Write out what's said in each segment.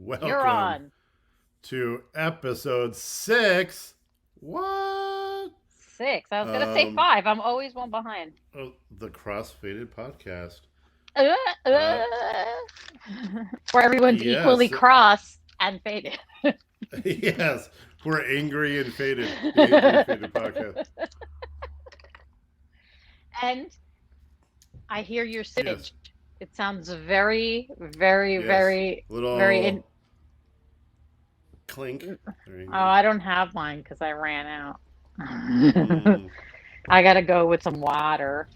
You're Welcome on. to episode 6. What? 6. I was going to say Um, 5. I'm always one behind. the Crossfaded Podcast. Uh, Uh, Where everyone's equally yes, cross and faded. yes, we're angry and faded. The Angry and Faded Podcast. And I hear your Yes, singing. It sounds very, very, yes. very, very. Little clink. There you Oh, go. I don't have mine because I ran out. Mm, I gotta go with some water.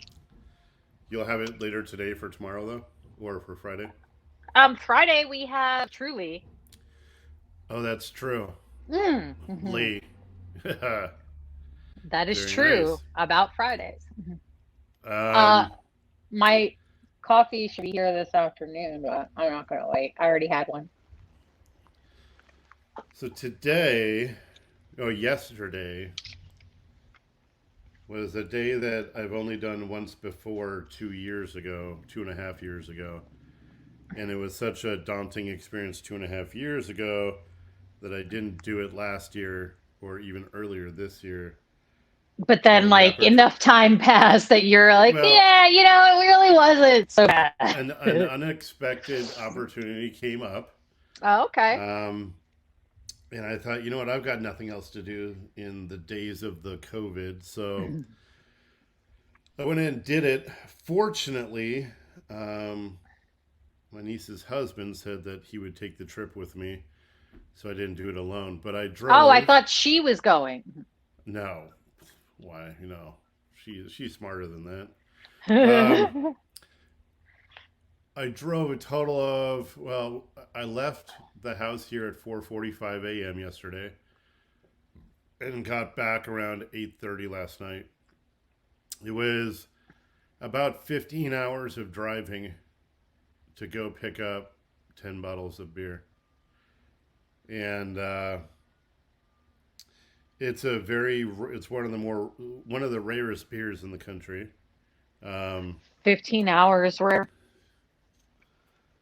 you'll have it later today for tomorrow, though, or for Friday. Friday we have Truly. Oh, that's true. Mm-hmm. Lee. Very That is true nice. about Fridays. Uh, Um, my coffee should be here this afternoon, but I'm not gonna wait. I already had one. so today, yesterday was a day that I've only done once before 2 years ago, 2.5 years ago. And it was such a daunting experience 2.5 years ago that I didn't do it last year or even earlier this year. But then, And the like, enough time passed that you're like, well, yeah, it really wasn't so bad. an unexpected opportunity came up. Oh, okay. Um, and I thought, you know what, I've got nothing else to do in the days of the COVID. So I went in and did it. Fortunately, um, my niece's husband said that he would take the trip with me, so I didn't do it alone. But I Oh, I drove. thought she was going. No, why? She's smarter than that. Um, I drove a total of I left the house here at 4:45 a.m. yesterday, and got back around 8:30 last night. It was about 15 hours of driving to go pick up 10 bottles of beer. And it's one of the rarest beers in the country. Um, 15 hours were.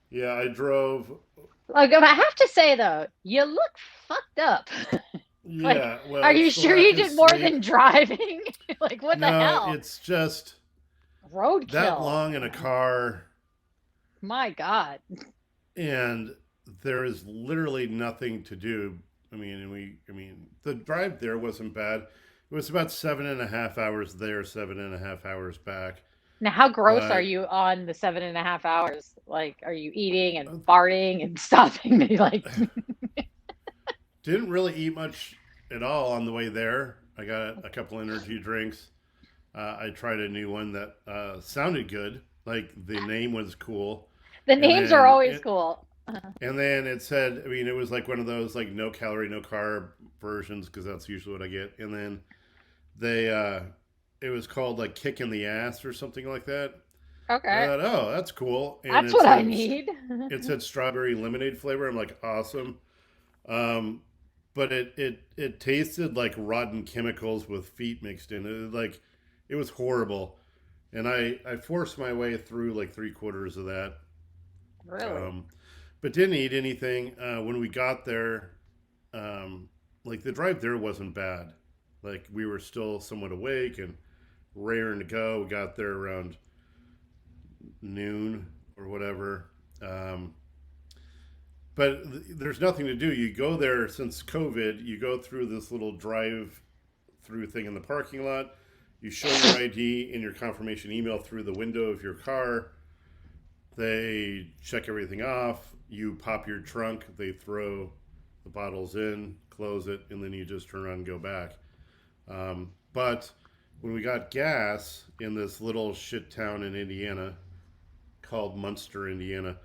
yeah, I drove. Like, I have to say, though, you look fucked up. Like, Yeah, are well, you it's the sure lack you of did more sleep. than driving? Like, what the No, hell? it's just that Roadkill. long in a car, My God. and there is literally nothing to do. The drive there wasn't bad. It was about 7.5 hours there, 7.5 hours back. Now, how gross are But you on the 7.5 hours? Like, are you eating and farting and stopping? Like, didn't really eat much at all on the way there. I got a couple energy drinks. I tried a new one that sounded good. Like the name was cool, the and names are then always it cool. and then it said. It was like one of those like no calorie, no carb versions because that's usually what I get. And then they it was called like kick in the ass or something like that. And I Okay. thought, oh, that's cool. And That's what I need. it said strawberry lemonade flavor. I'm like, awesome. Um, but it tasted like rotten chemicals with feet mixed in it. It was horrible, and I forced my way through like 3/4 of that, Really? um, but didn't eat anything. When we got there, like the drive there wasn't bad. Like we were still somewhat awake and raring to go. We got there around noon or whatever. Um, but there's nothing to do. You go there since COVID. You go through this little drive through thing in the parking lot. You show your ID and your confirmation email through the window of your car. They check everything off. You pop your trunk. They throw the bottles in, close it, and then you just turn around and go back. But when we got gas in this little shit town in Indiana called Munster, Indiana,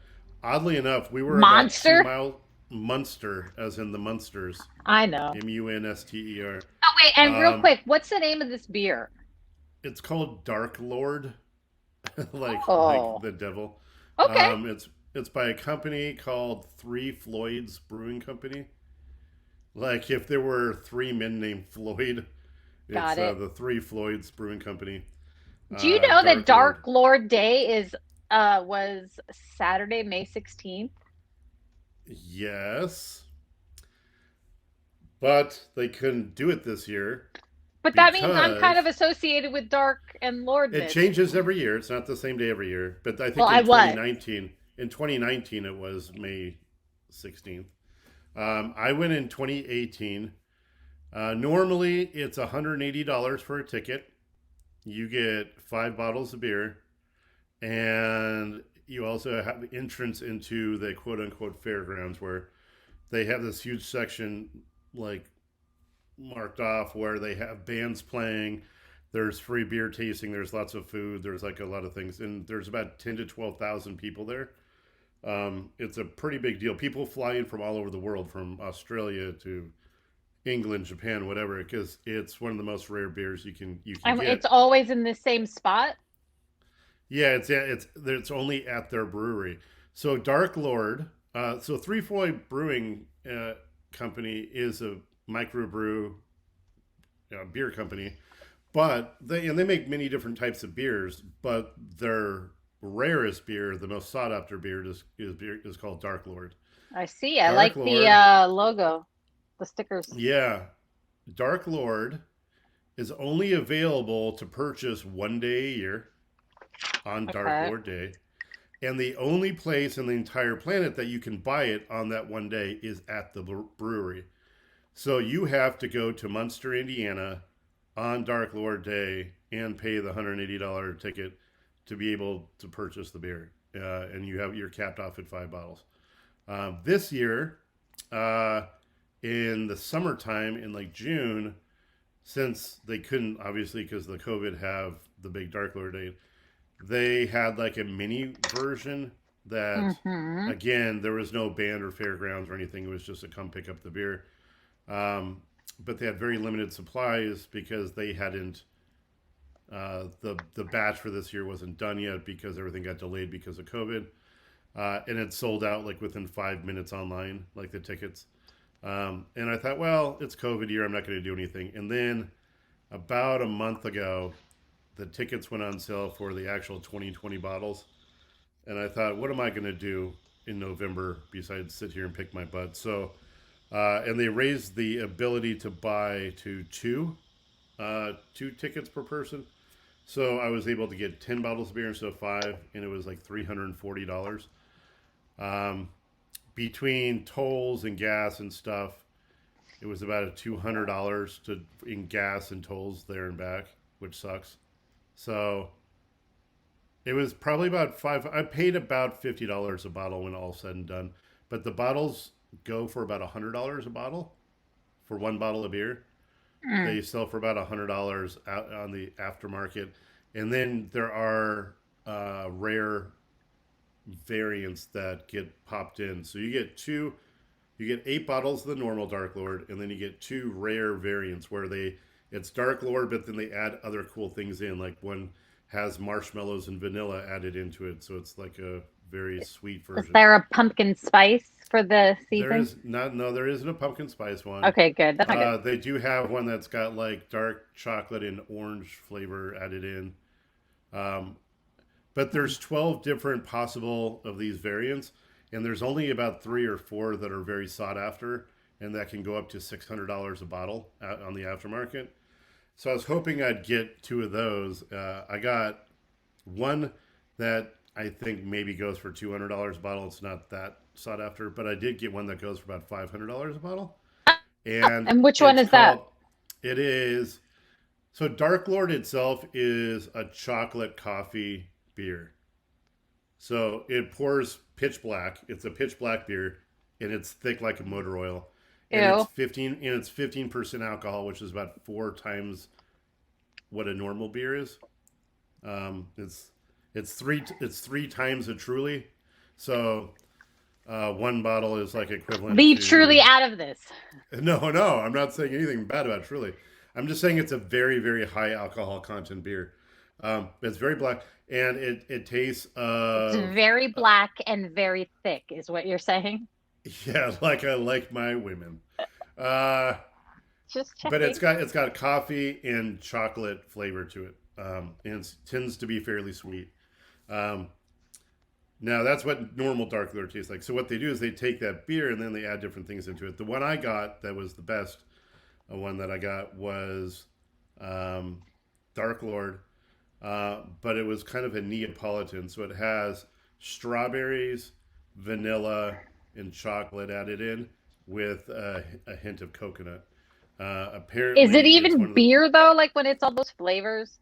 oddly enough, we were about two Monster? mile Munster, as in the Munsters, I know. Munster. Oh, wait, and real Um, quick, what's the name of this beer? it's called Dark Lord, like Oh, the devil. okay. It's by a company called Three Floyds Brewing Company. Like if there were three men named Floyd, it's Got it. the Three Floyds Brewing Company. Do you know that Dark Lord. Dark Lord Day is was Saturday, May 16th? Yes, but they couldn't do it this year But that means I'm kind of because associated with dark and it lordness. changes every year. It's not the same day every year. But I Well, think I in was. 2019, it was May 16th. I went in 2018. Normally, it's $180 for a ticket. You get 5 bottles of beer, and you also have entrance into the quote unquote fairgrounds where they have this huge section like marked off where they have bands playing. There's free beer tasting. There's lots of food. There's like a lot of things, and there's about 10 to 12,000 people there. It's a pretty big deal. People fly in from all over the world, from Australia to England, Japan, whatever, because it's one of the most rare beers you can And it's get. always in the same spot. Yeah, it's only at their brewery. So Dark Lord, so Three Floyd Brewing Company is a microbrew beer company, but they make many different types of beers. But their rarest beer, the most sought after beer, is called Dark Lord. I see. I Dark like the Lord, logo, the stickers. yeah, Dark Lord is only available to purchase one day a year on Dark Okay. Lord Day. And the only place in the entire planet that you can buy it on that one day is at the brewery. So you have to go to Munster, Indiana on Dark Lord Day and pay the $180 ticket to be able to purchase the beer. And you're capped off at 5 bottles. This year, uh, in the summertime, in like June, since they couldn't, obviously, because of the COVID, have the big Dark Lord Day, they had like a mini version that, Mm-hmm. again, there was no band or fairgrounds or anything. It was just to come pick up the beer. Um, but they had very limited supplies because they hadn't. The batch for this year wasn't done yet because everything got delayed because of COVID, and it sold out like within 5 minutes online, like the tickets. And I thought, well, it's COVID year. I'm not going to do anything. And then about a month ago, the tickets went on sale for the actual 2020 bottles. And I thought, what am I going to do in November besides sit here and pick my butt? So, and they raised the ability to buy to two tickets per person. So I was able to get 10 bottles of beer instead of 5, and it was like $340. Um, Between tolls and gas and stuff, it was about a $200 to in gas and tolls there and back, which sucks. So it was probably about five. I paid about $50 a bottle when all said and done, but the bottles go for about $100 a bottle for one bottle of beer. Mm. They sell for about $100 out on the aftermarket, and then there are rare variants that get popped in. So you get 8 bottles of the normal Dark Lord, and then you get two rare variants where it's Dark Lord, but then they add other cool things in. Like one has marshmallows and vanilla added into it, so it's like a very sweet Is version. there a pumpkin spice for the There season? is not no, there isn't a pumpkin spice one. Okay, good. That's not good. They do have one that's got like dark chocolate and orange flavor added in. Um, but there's 12 different possible of these variants, and there's only about 3 or 4 that are very sought after, and that can go up to $600 a bottle on the aftermarket. So I was hoping I'd get 2 of those. I got one that I think maybe goes for $200 a bottle. It's not that sought after, but I did get one that goes for about $500 a bottle, and And which one it's is that? called. It is so Dark Lord itself is a chocolate coffee beer. So it pours pitch black. It's a pitch black beer, and it's thick like a motor oil, and Ew. 15% alcohol, which is about 4 times what a normal beer is. It's 3 times a truly. So one bottle is like equivalent Leave Truly to. out of this. No, I'm not saying anything bad about Truly. I'm just saying it's a very, very high alcohol content beer. It's very black, and it tastes It's of very black and very thick, is what you're saying. yeah, like I like my women. Uh, Just but it's checking. got coffee and chocolate flavor to it, and it tends to be fairly sweet. Um, Now that's what normal dark lord tastes like. So what they do is they take that beer and then they add different things into it. The one I got that was the best one that I got was um, Dark Lord, but it was kind of a Neapolitan. So it has strawberries, vanilla, and chocolate added in with a hint of coconut. Is it Apparently, it's even one of beer though? Like when it's all those flavors?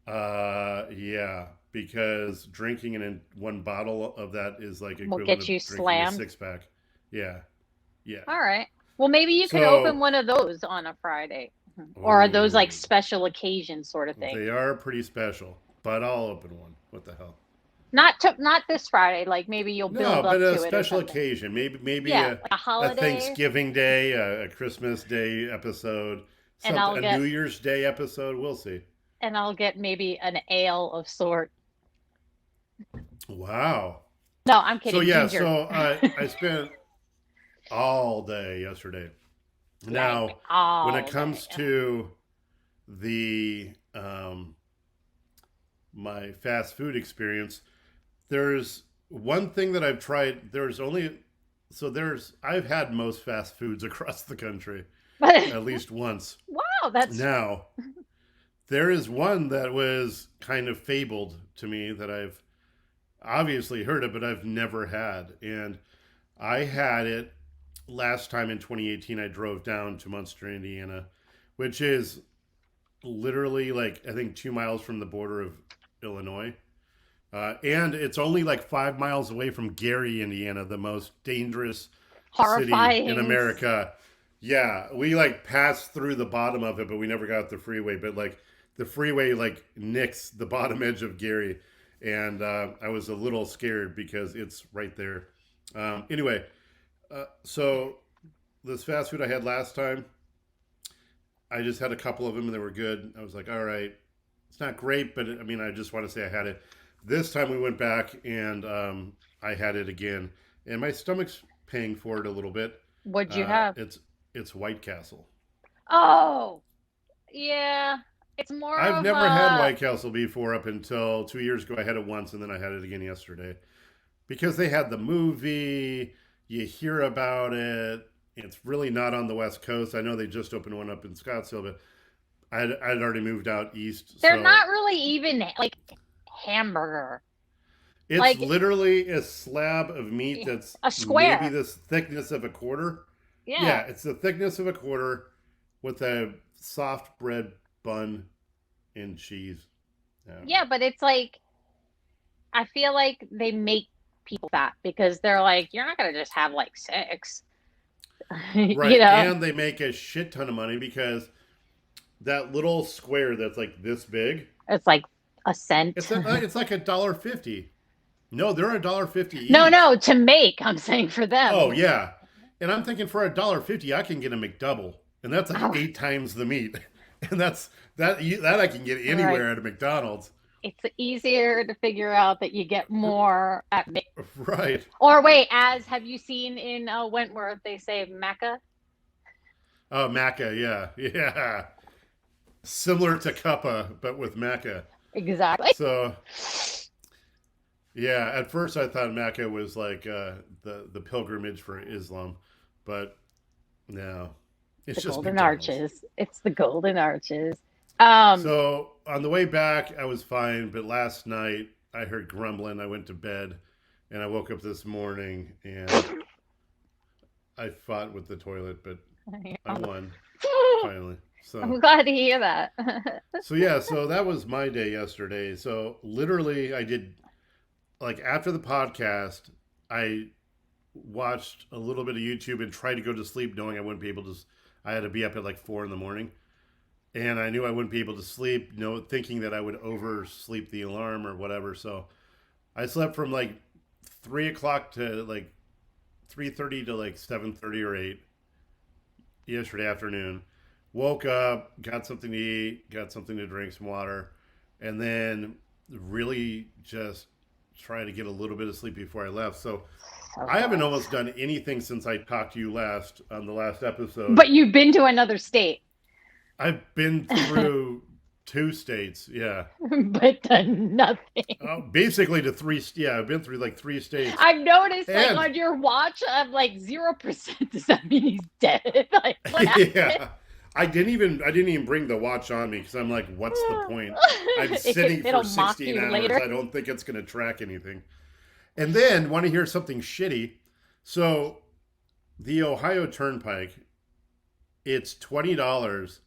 yeah, because drinking in one bottle of that is like Will equivalent get of you drinking a slammed. six pack. Yeah, yeah. All right. Well, maybe you could open So, one of those on a Friday. Or are those like oh, special occasion sort of things? they are pretty special, but I'll open one. What the hell? Not this Friday, like maybe you'll No, build but up a to it or special something. occasion. Maybe Yeah, like a a holiday, Thanksgiving Day, a Christmas Day episode, and something, a New Year's Day episode. We'll see. I'll get maybe an ale of sort. Wow. No, I'm So kidding. yeah, Ginger. so I spent all day yesterday. Yeah, Now, when it all day. comes to the my fast food experience, there's one thing that I've tried. There's I've had most fast foods across the country at least once. Wow, that's Now, there is one that was kind of fabled to me that I've obviously heard of, but I've never had. And I had it last time in 2018. I drove down to Munster, Indiana, which is literally like I think 2 miles from the border of Illinois. And it's only like 5 miles away from Gary, Indiana, the most dangerous city in horrifying. America. Yeah, we like passed through the bottom of it, but we never got the freeway. But like the freeway like nicks the bottom edge of Gary, and I was a little scared because it's right there. Anyway, so this fast food I had last time, I just had a couple of them and they were good. I was like, all right, it's not great, but I mean, I just want to say I had it. This time we went back and I had it again, and my stomach's paying for it a little bit. What'd you Uh, have? it's it's White Castle. Oh, yeah. It's more I've of never had a White Castle before up until 2 years ago. I had it once and then I had it again yesterday because they had the movie. You hear about it. It's really not on the West Coast. I know they just opened one up in Scottsdale, but I'd already moved out east. they're So not really even like hamburger. it's Like literally a slab of meat that's a maybe square. this thickness of a quarter. Yeah, Yeah. it's the thickness of a quarter with a soft bread bun and cheese. Yeah. Yeah, but it's like I feel like they make people fat because they're like, you're not gonna just have like six. You Right. know? And they make a shit ton of money because that little square that's like this big, It's like a cent. it's like $1.50. No, they're $1.50 No, each. no, to make, I'm saying for Oh them. yeah. And I'm thinking for $1.50 I can get a McDouble. And that's like Oh, 8 times the meat. And that I can get right. anywhere at a McDonald's. It's easier to figure out that you get more at Right. or wait, as have you seen in Wentworth they say Mecca? Oh, maca, yeah. Yeah. Similar to cuppa, but with maca. Exactly. So yeah, at first I thought Mecca was like the pilgrimage for Islam, but no, it's The just Golden McDonald's. Arches. It's the Golden Arches. Um, So on the way back, I was fine, but last night I heard grumbling. I went to bed, and I woke up this morning and I fought with the toilet, but I won finally. I'm So glad to hear that. so yeah, so that was my day yesterday. So literally, I did like after the podcast, I watched a little bit of YouTube and tried to go to sleep, knowing I wouldn't be able to. I had to be up at like 4 in the morning, and I knew I wouldn't be able to sleep. Thinking that I would oversleep the alarm or whatever. So I slept from like 3 o'clock to like 3:30 to like 7:30 or 8 yesterday afternoon. Woke up, got something to eat, got something to drink, some water, and then really just try to get a little bit of sleep before I left. So So I haven't good. almost done anything since I talked to you last on the last episode. But you've been to another state. I've been through 2 states. Yeah. but done nothing. Basically to 3. Yeah, I've been through like 3 states. I've noticed, like And on your watch, I'm like 0%. Does that mean he's dead? Like, what happened? yeah, I didn't even bring the watch on me because I'm like, what's the point? I'm sitting for It'll mock 16 you hours. later. I don't think it's going to track anything. And then want to hear something shitty? So the Ohio Turnpike, it's $20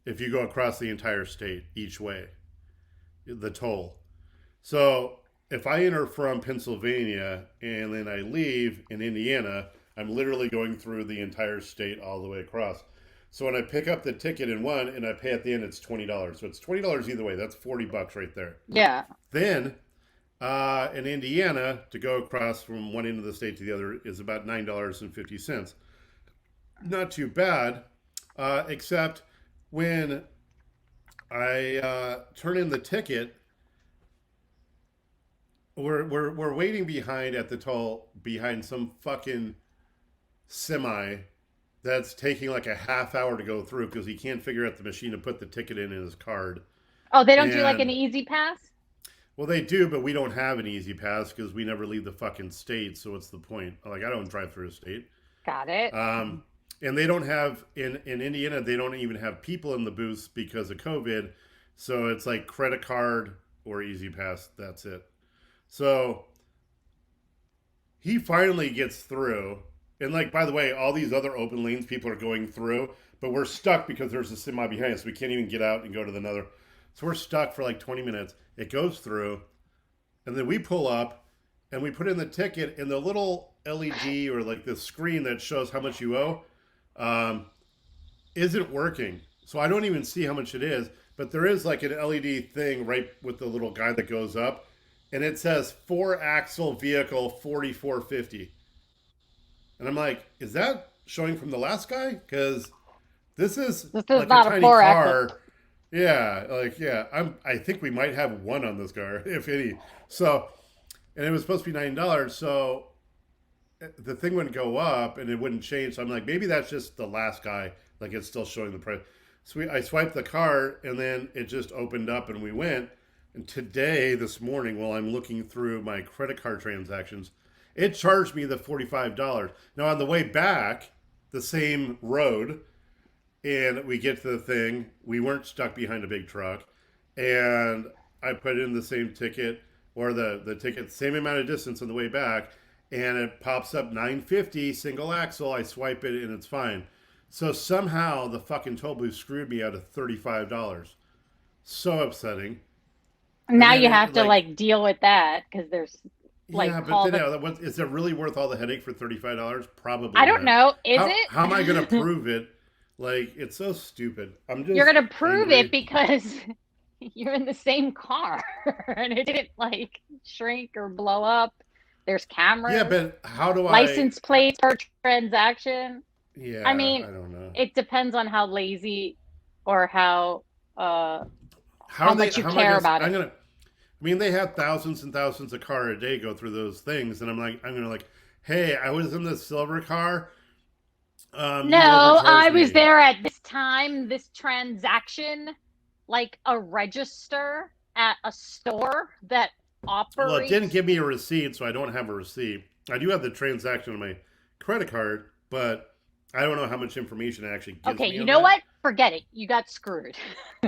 if you go across the entire state each way. The toll. So if I enter from Pennsylvania and then I leave in Indiana, I'm literally going through the entire state all the way across. So when I pick up the ticket in one and I pay at the end, it's $20. So it's $20 either way. That's $40 right there. Yeah. Then in Indiana, to go across from one end of the state to the other is about $9.50. Not too bad, except when I turn in the ticket, we're waiting behind at the toll behind some fucking semi that's taking like a half hour to go through because he can't figure out the machine to put the ticket in his card. Oh, they don't do like an And easy pass? well, they do, but we don't have an easy pass because we never leave the fucking state. So what's the point? Like I don't drive through a state. Got it. And they don't have in Indiana. They don't even have people in the booths because of COVID. So it's like credit card or easy pass. That's it. So he finally gets through. And like, by the way, all these other open lanes people are going through, but we're stuck because there's a semi behind us. We can't even get out and go to another. So we're stuck for like 20 minutes. It goes through, and then we pull up and we put in the ticket, and the little LED or like the screen that shows how much you owe isn't working. So I don't even see how much it is, but there is like an LED thing right with the little guy that goes up, and it says 4-axle vehicle 4450. And I'm like, is that showing from the last guy? Because this is This is like a not a tiny 4-axle. car. Yeah, like yeah, I think we might have one on this car, if any. So, and it was supposed to be $9. So the thing wouldn't go up and it wouldn't change. So I'm like, maybe that's just the last guy. Like it's still showing the price. So I swiped the card and then it just opened up and we went. And today, this morning, while I'm looking through my credit card transactions, it charged me the $45. Now on the way back, the same road, and we get to the thing. We weren't stuck behind a big truck, and I put in the same ticket or the ticket, same amount of distance on the way back, and it pops up 950 single axle. I swipe it and it's fine. So somehow the fucking toll booth screwed me out of $35. So upsetting. And Now then you have it to like like deal with that because there's like yeah, but call then the. is it really worth all the headache for $35? Probably I don't not. know. Is How am I going to it? prove it? Like it's so stupid. I'm You're just gonna prove it angry. because you're in the same car and it didn't like shrink or blow up. There's Yeah, cameras, but how do I? license plates per transaction. I Yeah, mean, I don't know. it depends on how lazy or uh How how are they? much you How am I care going to? about I'm it. gonna. I mean, they have thousands and thousands of car a day go through those things, and I'm gonna like, hey, I was in the silver car. You No, I overcharged was me. there at this time, this transaction, like a register at a store that Well, it didn't operates. give me a receipt, so I don't have a receipt. I do have the transaction on my credit card, but I don't know how much information it actually gives Okay, me you on know that. what? Forget it. You got screwed.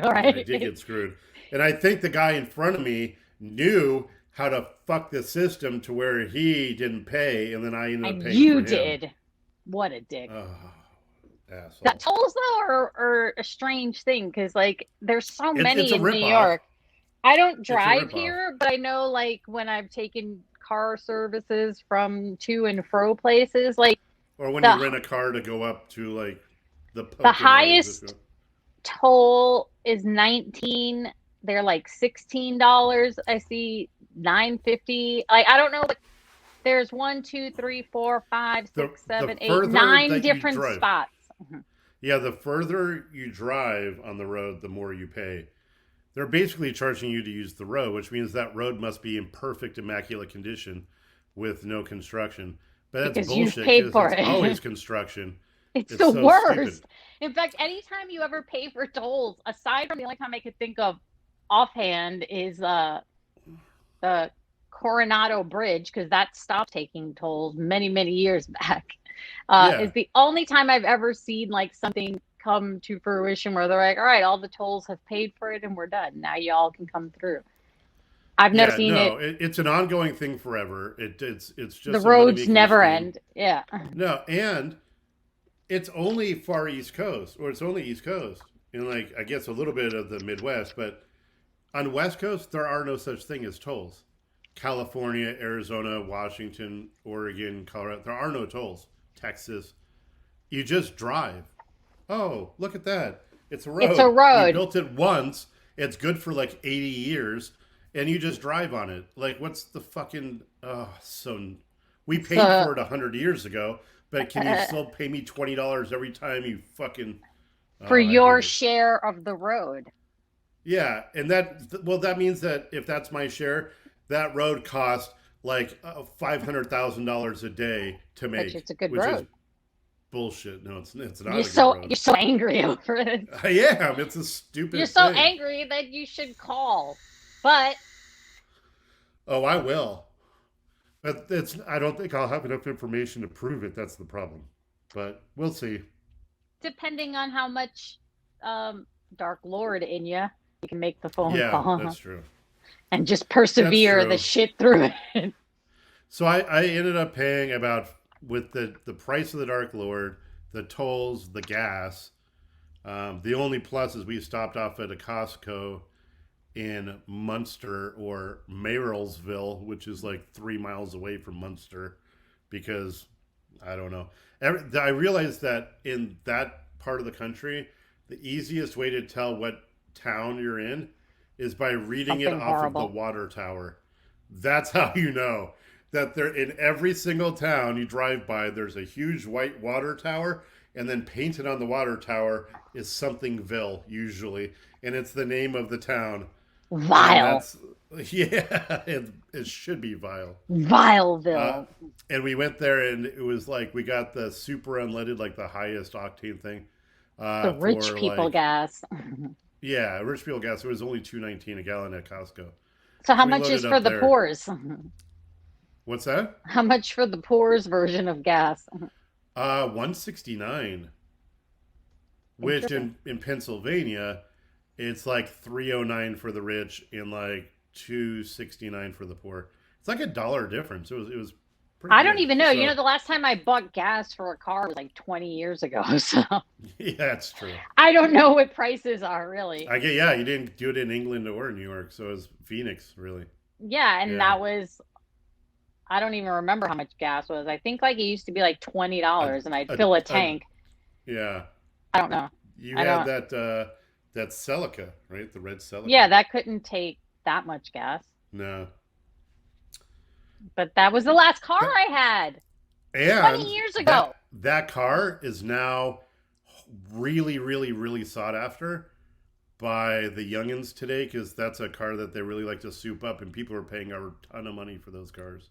All Yeah, I right. did get screwed. And I think the guy in front of me knew how to fuck the system to where he didn't pay, and then I ended up And paying for you him. did. What a dick. Oh, That asshole. tolls though are a strange thing because like there's so It's many a in New ripoff. York. I don't It's a drive ripoff. here, but I know like when I've taken car services from to and fro places, like Or when you the rent a car to go up to like the the Poconos. If highest you toll is 19. They're like $16. I see 950. Like I don't know what there's one, two, three, four, five, six, the seven, eight, further nine that you different drive, spots. Mhm. yeah, the further you drive on the road, the more you pay. They're basically charging you to use the road, which means that road must be in perfect, immaculate condition with no construction. But that's Because you've bullshit paid because for it's always it. construction. It's It's the so stupid. worst. In fact, anytime you ever pay for tolls, aside from the only time I could think of offhand is the Coronado Bridge, because that stopped taking tolls many, many years back. Yeah, Is the only time I've ever seen like something come to fruition where they're like, all right, all the tolls have paid for it and we're done. Now y'all can come through. I've never yeah. seen No, it. it's an ongoing thing forever. It's The just a money roads making never machine. end. Yeah. No, and it's only far East Coast, or it's only East Coast, and like I guess a little bit of the Midwest, but on West Coast there are no such thing as tolls. California, Arizona, Washington, Oregon, Colorado, there are no tolls. Texas, you just drive. Oh, look at that! It's a It's a road. We road. built it once. It's good for like 80 years, and you just drive on it. Like, what's the fucking? Oh, so we paid So for it 100 years ago, but can you uh, still pay me $20 every time you fucking? for Oh, I hate your it. share of the road, Yeah, and that well, that means that if that's my share, that road cost like $500,000 a day to but make, it's a good which is road. bullshit. No, it's You're not a good so road. you're so angry over it. I am. It's a You're stupid so thing. angry that you should call. But Oh, I will. But it's. I don't think I'll have enough information to prove it. That's the problem. But we'll see. depending on how much Dark Lord in you, you can make the phone Yeah, call that's true. and just That's persevere the true. shit through it. So I ended up paying about with the price of the Dark Lord, the tolls, the gas. The only plus is we stopped off at a Costco in Munster or Marylsville, which is like 3 miles away from Munster, because I don't know. I realized that in that part of the country, the easiest way to tell what town you're in is by reading it Something off of the horrible. water tower. That's how you know that there in every single town you drive by, there's a huge white water tower, and then painted on the water tower is somethingville usually, and it's the name of the town, and Vile. that's yeah, it should be vile. Uh, Vileville. and we went there, and it was like we got the super unleaded, like the highest octane thing, The rich for people like gas. yeah, rich people gas. It was only 2.19 a gallon at Costco, So how so we much is loaded for up the there. poors? What's that? How much for the poors version of gas? 169, which Interesting. in Pennsylvania, it's like 309 for the rich and like 269 for the poor. It's like $1 difference. It was pretty I don't good. even know. So The last time I bought gas for a car was like 20 years ago. So yeah, that's true. I don't know what prices are really. I get yeah. You didn't do it in England or New York, so it was Phoenix really. Yeah, and Yeah, that was, I don't even remember how much gas was. I think like it used to be like a, $20 and I'd a, fill a a tank. yeah. I don't know. You I had don't, that Celica, right? The red yeah, Celica. that couldn't take that much gas. No, But that was the last car that, I had and 20 years ago. that car is now really, really, really sought after by the youngins today, because that's a car that they really like to soup up, and people are paying a ton of money for those cars.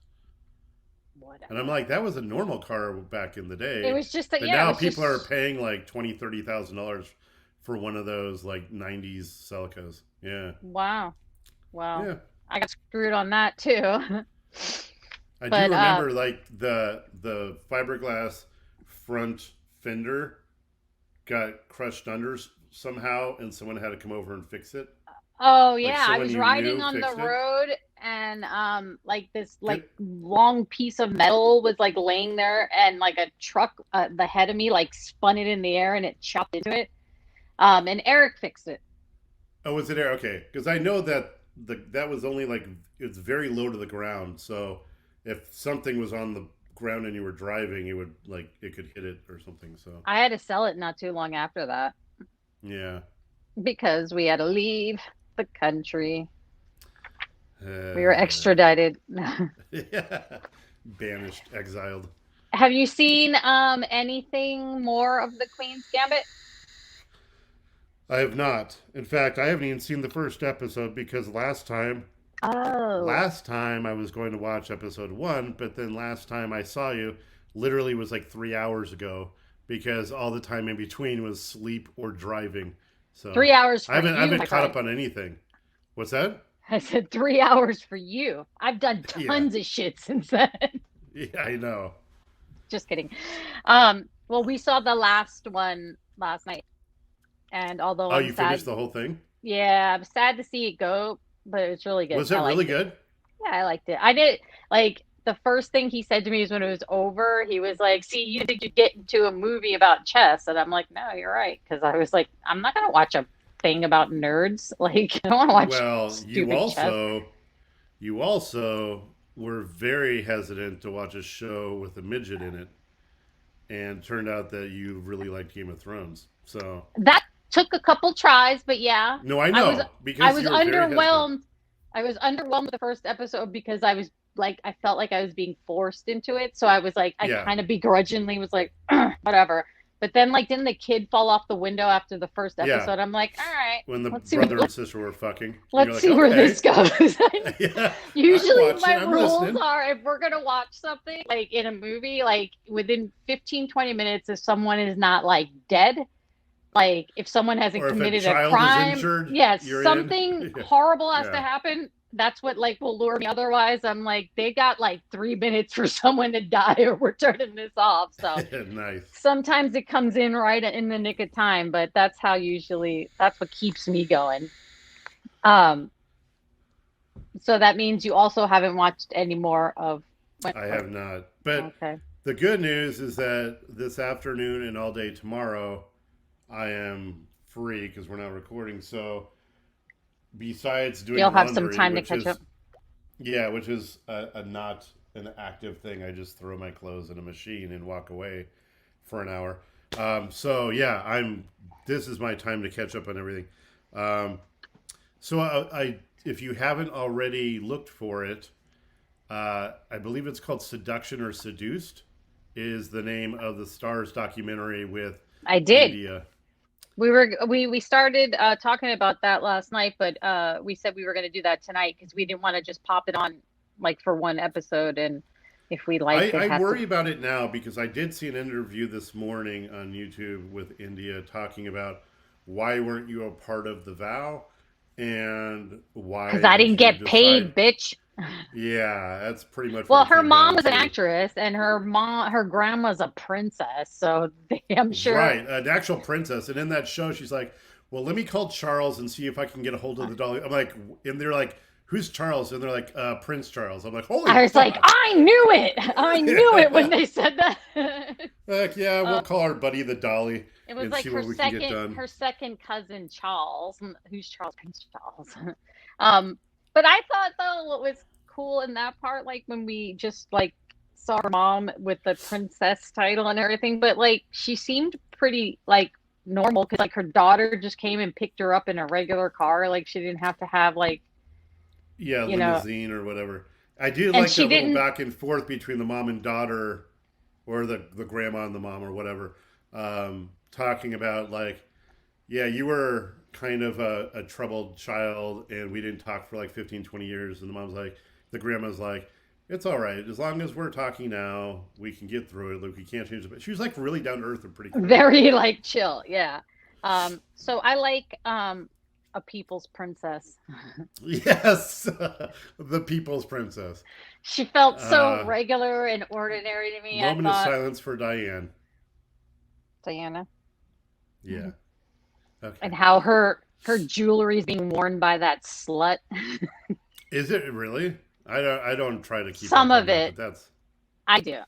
And I'm Whatever. like, that was a normal car back in the It day, was just that, but yeah, it now was people are just, paying like $20,000, $30,000 for one of those like '90s Celicas. Yeah, wow. Well, yeah. I got screwed on that too. I do But remember like the fiberglass front fender got crushed under somehow, and someone had to come over and fix it. oh Like yeah, I someone was you riding knew on the fixed it. road and like this like Good. long piece of metal was like laying there and like a truck the head of me like spun it in the air and it chopped into it. And Eric fixed it. Oh, was it there? Okay, because I know that that was only like it's very low to the ground. So if something was on the ground and you were driving, it would like it could hit it or something. So I had to sell it not too long after that yeah, because we had to leave the country. We were uh, extradited. yeah, banished, exiled. Have you seen anything more of the Queen's Gambit? I have not. In fact, I haven't even seen the first episode because Oh, last time I was going to watch episode one, but then last time I saw you literally was like 3 hours ago because all the time in between was sleep or driving. So 3 hours I for haven't I you, haven't my caught friend. up on anything. What's that? I said 3 hours for you. I've done Yeah, tons of shit since then. yeah, I know. Just kidding. Well, we saw the last one last night, and although Oh, I'm you finished sad, the whole thing? yeah, I'm sad to see it go, but it's really good. Was I it really liked it. good? Yeah, I liked it. I did like the first thing he said to me is when it was over, he was like, "See, you think you'd get into a movie about chess?" And I'm like, "No, you're right," because I was like, "I'm not gonna watch a thing about nerds. Like, I don't want to watch Well, stupid chess." you also were very hesitant to watch a show with a midget in it, and turned out that you really liked Game of Thrones. So That took a couple tries, but yeah, no, I I was know I because was you were very hesitant. underwhelmed. I was underwhelmed with the first episode because I was like I felt like I was being forced into it. So I was like I Yeah, kind of begrudgingly was like whatever. But then like didn't the kid fall off the window after the first yeah. episode? I'm like, all right, When the let's see brother and sister were fucking, and you're let's like, see where okay, this goes. yeah, I'm Usually watching, my I'm rules listening. are if we're going to watch something like in a movie, like within 15-20 minutes, if someone is not like dead, like if someone hasn't Or if a committed a child is crime, injured, yes, you're in. something horrible has to Yeah, happen. That's what like will lure me. Otherwise, I'm like, they got like 3 minutes for someone to die or we're turning this off. So yeah. Nice. sometimes it comes in right in the nick of time, but that's how usually that's what keeps me going. Um, so that means you also haven't watched any more of I Wentworth. have not. But Okay. the good news is that this afternoon and all day tomorrow, I am free because we're not recording. So besides You'll doing have some laundry, time to which catch up. is yeah, which is a not an active thing. I just throw my clothes in a machine and walk away for an hour. So yeah, I'm. This is my time to catch up on everything. Um, so if you haven't already looked for it, I believe it's called Seduction or Seduced. Is the name of the Stars documentary with I did. India. We started talking about that last night, but we said we were going to do that tonight because we didn't want to just pop it on like for one episode, and if we liked it, I have to. worry about it now because I did see an interview this morning on YouTube with India talking about why weren't you a part of the vow and Because why I did didn't you get decide? paid, bitch. Yeah, that's pretty much what Well, it her came mom down was an to. actress, and her grandma's a princess, so I'm sure. Right, an actual princess. And in that show, she's like, well, let me call Charles and see if I can get a hold of the dolly. I'm like, and they're like, who's Charles? And they're like, Prince Charles. I'm like, holy I was like, fuck. I knew it. I knew it when Yeah. they said that. Like, yeah, uh, we'll call our buddy the dolly it was and like see what we can get done. her second cousin Charles, who's Charles Prince Charles. um, but I thought though what was cool in that part, like when we just like saw her mom with the princess title and everything, but like she seemed pretty like normal because like her daughter just came and picked her up in a regular car, like she didn't have to have like Yeah, you know, limousine or whatever. I do and like she that little didn't. back and forth between the mom and daughter, or the grandma and the mom or whatever, talking about like, yeah, you were kind of a troubled child and we didn't talk for like 15, 20 years. And the mom's like, the grandma's like, it's all right. As long as we're talking now, we can get through it. Like, we can't change it. But she was like really down to earth and pretty cool. Very like chill, yeah. So I like a people's princess. Yes, the people's princess. She felt so Uh, regular and ordinary to me. I Moment of thought silence for Diane. Diana. Yeah. And Okay. how her jewelry is being worn by that slut. Is it really? I don't try to keep Some up on of that, it but I do.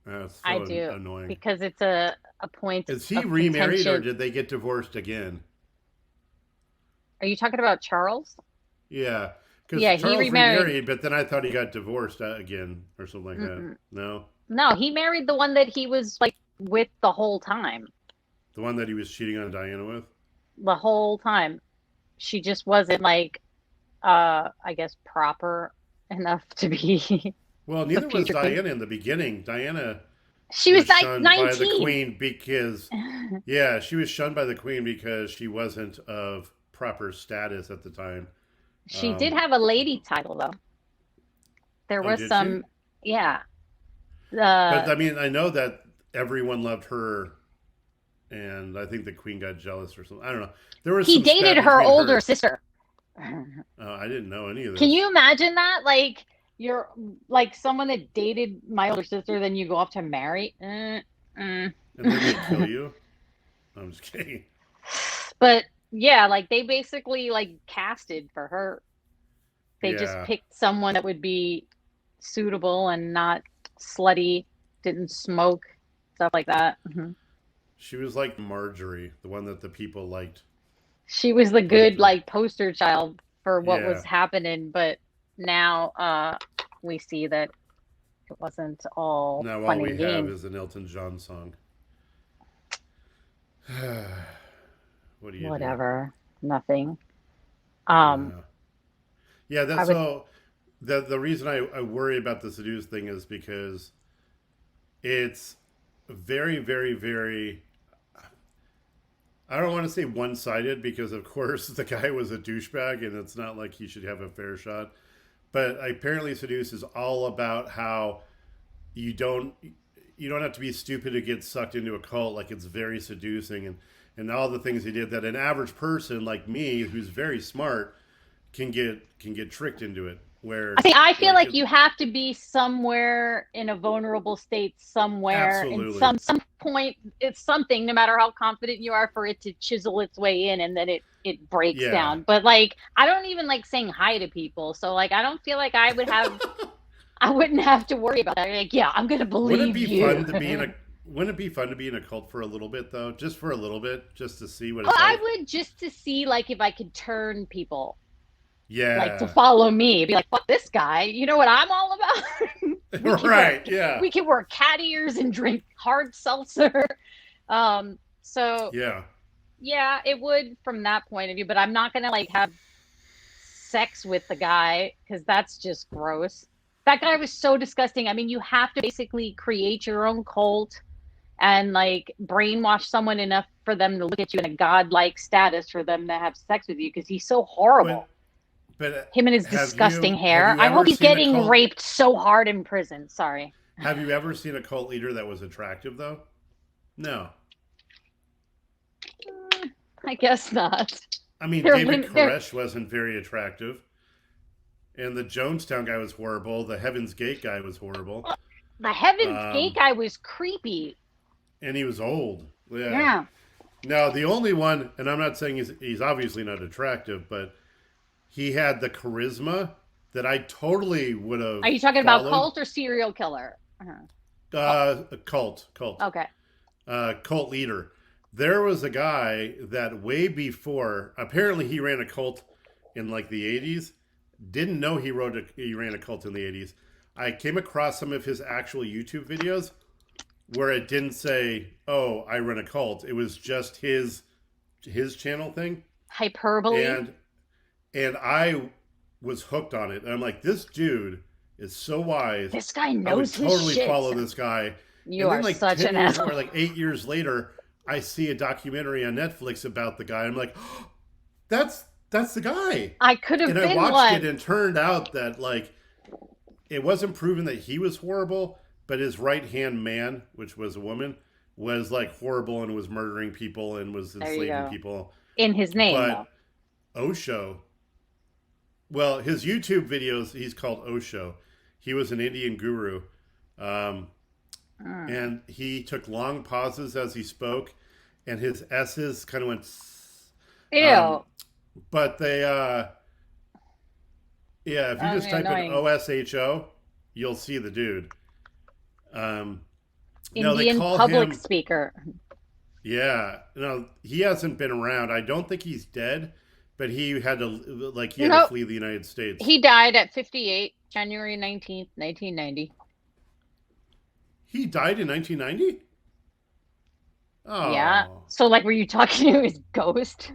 that's I so do annoying. because it's a point Is he of remarried or contention. did they get divorced again? Are you talking about Charles? Yeah, because Yeah, he Charles remarried. remarried, but then I thought he got divorced again or something like that. Mm-mm. No, No, he married the one that he was like with the whole time. the one that he was cheating on Diana with. The whole time. She just wasn't like I guess proper enough to be Well, the neither was future queen. Diana in the beginning. Diana She was was like shunned by the 19. queen because, yeah, she was shunned by the queen because she wasn't of proper status at the time. She did Um, have a lady title though. There oh, was did she? some, yeah. But Uh, I mean, I know that everyone loved her, and I think the queen got jealous or something. I don't know. There was He some dated spat her between older her. sister. Oh, I didn't know any of Can this. you imagine that? Like you're like someone that dated my older sister, then you go off to marry. And then they kill you. I'm just kidding. But yeah, like they basically like casted for her. They just Yeah, picked someone that would be suitable and not slutty, didn't smoke, stuff like that. she was like Marjorie, the one that the people liked. She was the Like good the like poster child for what was yeah. happening, but now we see that it wasn't all Now all fun we and have games. is an Elton John song. What do you do? Whatever. Nothing. Um, Yeah. Yeah, I that's would so the reason I worry about the seduce thing is because it's very, very, very I don't want to say one sided because of course the guy was a douchebag and it's not like he should have a fair shot. But apparently seduce is all about how you don't you don't have to be stupid to get sucked into a cult. Like it's very seducing and all the things he did that an average person like me who's very smart can get tricked into it I where think I feel like like it, you have to be somewhere in a vulnerable state somewhere in absolutely some point it's something no matter how confident you are for it to chisel its way in and then it breaks yeah. down. But like I don't even like saying hi to people. So like I don't feel like I wouldn't have to worry about that. Like, yeah, I'm gonna Wouldn't it believe be you. fun to be in a wouldn't it be fun to be in a cult for a little bit though? Just for a little bit, just to see what Well, it's I like. would just to see like if I could turn people like to Yeah. follow me, be like, fuck this guy. You know what I'm all about? Right, yeah. We can wear cat ears and drink hard seltzer. So Yeah. yeah, it would from that point of view, but I'm not gonna like have sex with the guy because that's just gross. That guy was so disgusting. I mean, you have to basically create your own cult and like brainwash someone enough for them to look at you in a godlike status for them to have sex with you because he's so horrible. But but Him and his have disgusting have hair. you I hope ever he's seen a getting cult raped so hard in prison. Sorry. have you ever seen a cult leader that was attractive though? No. I guess not. I mean, They're David they're Koresh wasn't very attractive. And the Jonestown guy was horrible. The Heaven's Gate guy was horrible. the Heaven's Gate Um, guy was creepy. and he was old. Yeah. Yeah. Now the only one, and I'm not saying he's obviously not attractive, but he had the charisma that I totally would have Are you talking about followed. cult or serial killer? Uh-huh. A cult, Okay. cult leader. There was a guy that way before, apparently he ran a cult in like the 80s. Didn't know he ran a cult in the 80s. I came across some of his actual YouTube videos where it didn't say, "Oh, I run a cult." It was just his channel thing, Hyperbole. and I was hooked on it. And I'm like, this dude is so wise. This guy I would knows his totally shit. follow this guy. You And then are like such 10 an years asshole. or like 8 years later, I see a documentary on Netflix about the guy. I'm like, oh, that's the guy. I could have And I been watched it one. and turned out that like it wasn't proven that he was horrible, but his right hand man, which was a woman, was like horrible and was murdering people and was There you enslaving go. people. In his name, though. But Osho, well, his YouTube videos, he's called Osho. He was an Indian guru. Um, Mm. and he took long pauses as he spoke, and his S's kind of went. Ew. But they, yeah, if you That'd just be type in annoying. OSHO, you'll see the dude. No, they Indian call public him. speaker. Yeah, no, he hasn't been around. I don't think he's dead, but he had to he had to Nope. flee the United States. He died at 58, January 19th, 1990. He died in 1990. Oh. Yeah. So, like, were you talking to his ghost?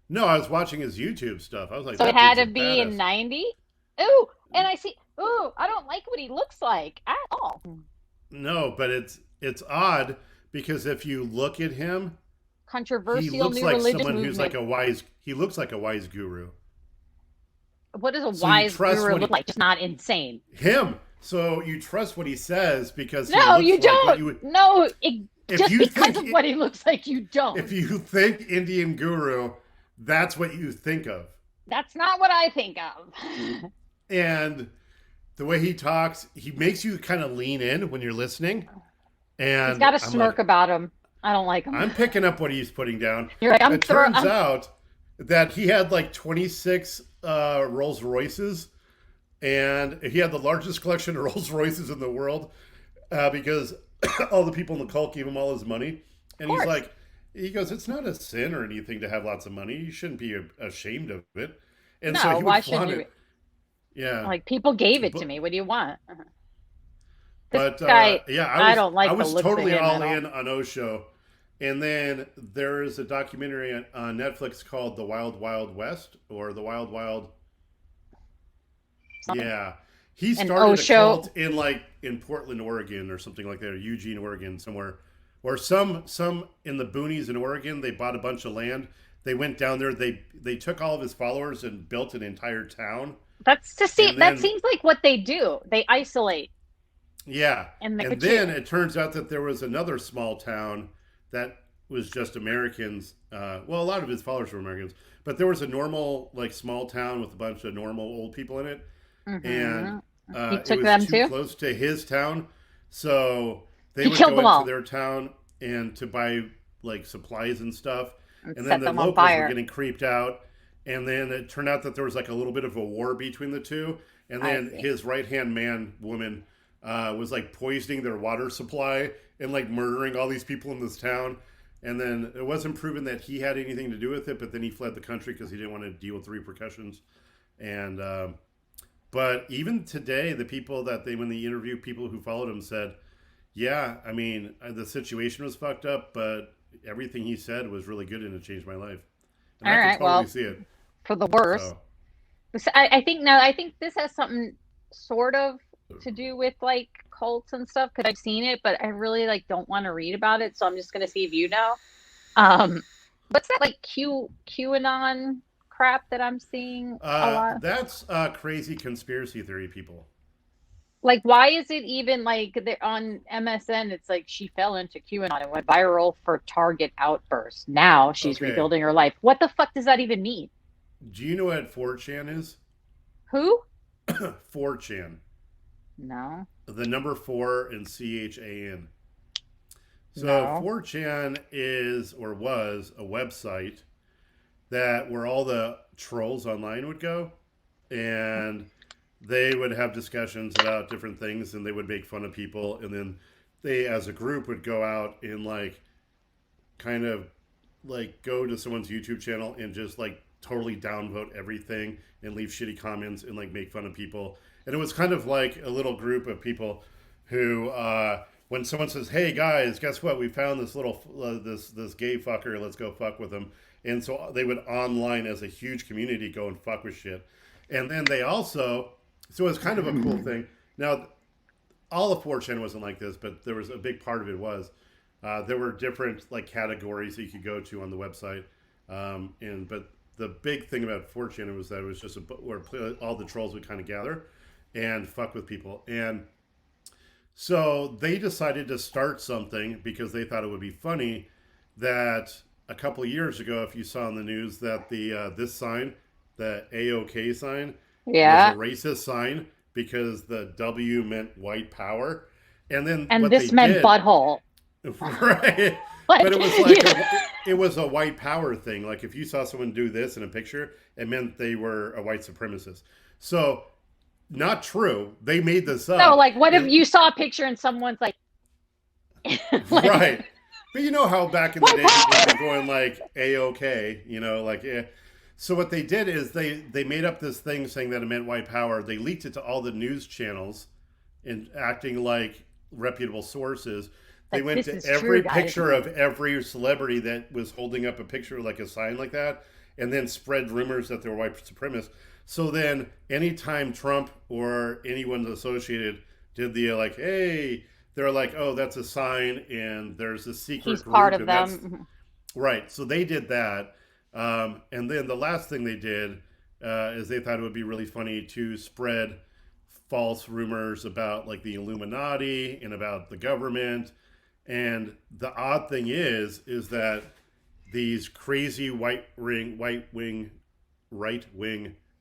No, I was watching his YouTube stuff. I was like, So it that had dude's to a be in badass. 90? Ooh, and I see. Ooh, I don't like what he looks like at all. No, but it's odd because if you look at him, he Controversial looks new like religious someone who's like movement. he looks like a wise guru. What does a So you wise trust guru when look like? Just not insane. him So you trust what he says because he No, looks you like what don't. you would. No, If just you because think of what he looks like, you if don't. you think Indian Guru, that's what you think of. That's not what I think of. And the way he talks, he makes you kind of lean in when you're listening. He's And got a I'm smirk like, about him. I don't like him. I'm picking up what he's putting down. You're right. It turns out that he had like 26 Rolls Royces, and he had the largest collection of Rolls Royces in the world because all the people in the cult gave him all his money. Of And he's course. like, he goes, it's not a sin or anything to have lots of money. You shouldn't be ashamed of it. And so No, he would why should flaunt you? it. Yeah. Like, people gave it to But me. What do you want? This But guy, yeah, I don't I like the was looks of totally him all at all. in on Osho, and then there is a documentary on Netflix called The Wild Wild West or The Wild Wild. Something. Yeah, he And started a Osho, cult in Portland, Oregon, or something like that, or Eugene, Oregon, somewhere, or some in the boonies in Oregon. They bought a bunch of land. They went down there. They took all of his followers and built an entire town, that's to see. and That then seems like what they do. They isolate yeah. and they And put then you. it turns out that there was another small town that was just Americans. Well, a lot of his followers were Americans, but there was a normal, like, small town with a bunch of normal old people in it. And Hmm. He it took was them too too. close to his town. So they He would killed go them into all their town and to buy, like, supplies and stuff. and And then set the them on locals were fire. getting creeped out. And then it turned out that there was like a little bit of a war between the two. And I then see. his right hand man woman was like poisoning their water supply and like murdering all these people in this town. And then it wasn't proven that he had anything to do with it, but then he fled the country because he didn't want to deal with the repercussions. And but even today, the people that when they interviewed people who followed him said, "Yeah, I mean, the situation was fucked up, but everything he said was really good and it changed my life." And All I could right. totally Well, see it. for the worst. So I think now. I think this has something sort of to do with like cults and stuff because I've seen it, but I really like don't want to read about it. So I'm just gonna see if you know. Um, what's that like QAnon crap that I'm seeing a lot? that's crazy conspiracy theory people. Like, why is it even like on MSN? It's like she fell into QAnon and went viral for Target outburst. Now she's Okay. rebuilding her life. What the fuck does that even mean? Do you know what 4chan is? Who? 4chan. No, The number 4 and CHAN. So no. 4chan is or was a website that where all the trolls online would go and they would have discussions about different things and they would make fun of people and then they as a group would go out and like kind of like go to someone's YouTube channel and just like totally downvote everything and leave shitty comments and like make fun of people. And it was kind of like a little group of people who, when someone says, "Hey guys, guess what? We found this little this gay fucker. Let's go fuck with him." And so they would online as a huge community go and fuck with shit. And then they also, so it was kind of a cool thing. Now, all of 4chan wasn't like this, but there was a big part of it was there were different like categories that you could go to on the website, and but the big thing about 4chan was that it was just where all the trolls would kind of gather and fuck with people, and so they decided to start something because they thought it would be funny that a couple of years ago, if you saw in the news that the this sign, the AOK sign, was a Yeah. racist sign because the W meant white power. And then And what they this meant did, butthole. right? Like, But it was like it was a white power thing. Like if you saw someone do this in a picture, it meant they were a white supremacist. So not true. They made this no, up. like, what if And you saw a picture and someone's like, like, right. But you know how back in the day people were going like A-OK, you know, like eh. So what they did is they made up this thing saying that it meant white power. They leaked it to all the news channels and acting like reputable sources. They like went this to is true, every guys. picture of every celebrity that was holding up a picture like a sign like that and then spread rumors that they were white supremacists. So then anytime Trump or anyone associated did the like, hey, they're like, oh, that's a sign and there's a secret He's part group of and that's them. right. So they did that. And then the last thing they did is they thought it would be really funny to spread false rumors about like the Illuminati and about the government. And the odd thing is that these crazy right wing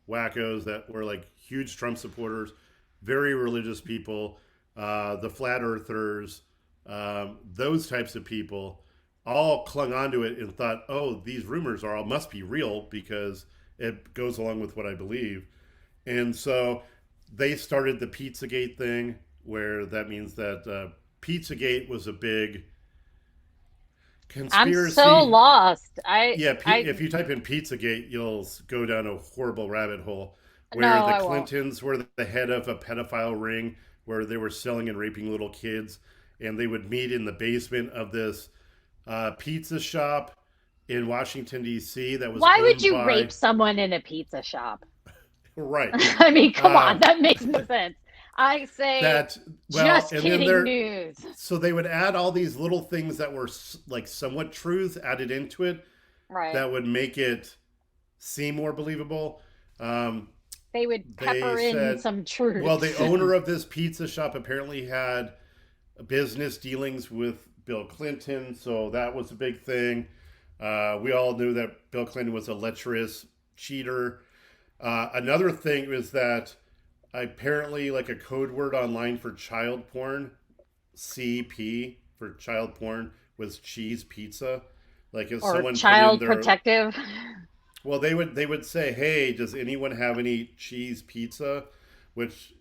wackos that were like huge Trump supporters, very religious people, the flat earthers, those types of people, all clung onto it and thought, oh, these rumors are all must be real because it goes along with what I believe. And so they started the Pizzagate thing, where that means that Pizzagate was a big I'm conspiracy. so lost. If you type in Pizzagate, you'll go down a horrible rabbit hole No, where the I won't. Clintons were the head of a pedophile ring where they were selling and raping little kids, and they would meet in the basement of this pizza shop in Washington D.C. that was Why would owned you by rape someone in a pizza shop? right. I mean, come on, that makes no sense. I say, That just and kidding then news. so they would add all these little things that were like somewhat truths added into it Right. that would make it seem more believable. They would pepper in some truth. Well, the owner of this pizza shop apparently had business dealings with Bill Clinton, so that was a big thing. We all knew that Bill Clinton was a lecherous cheater. Another thing was that apparently, like a code word online for child porn, CP for child porn, was cheese pizza. Like if or someone child put in their, protective. well, they would say, "Hey, does anyone have any cheese pizza?" Which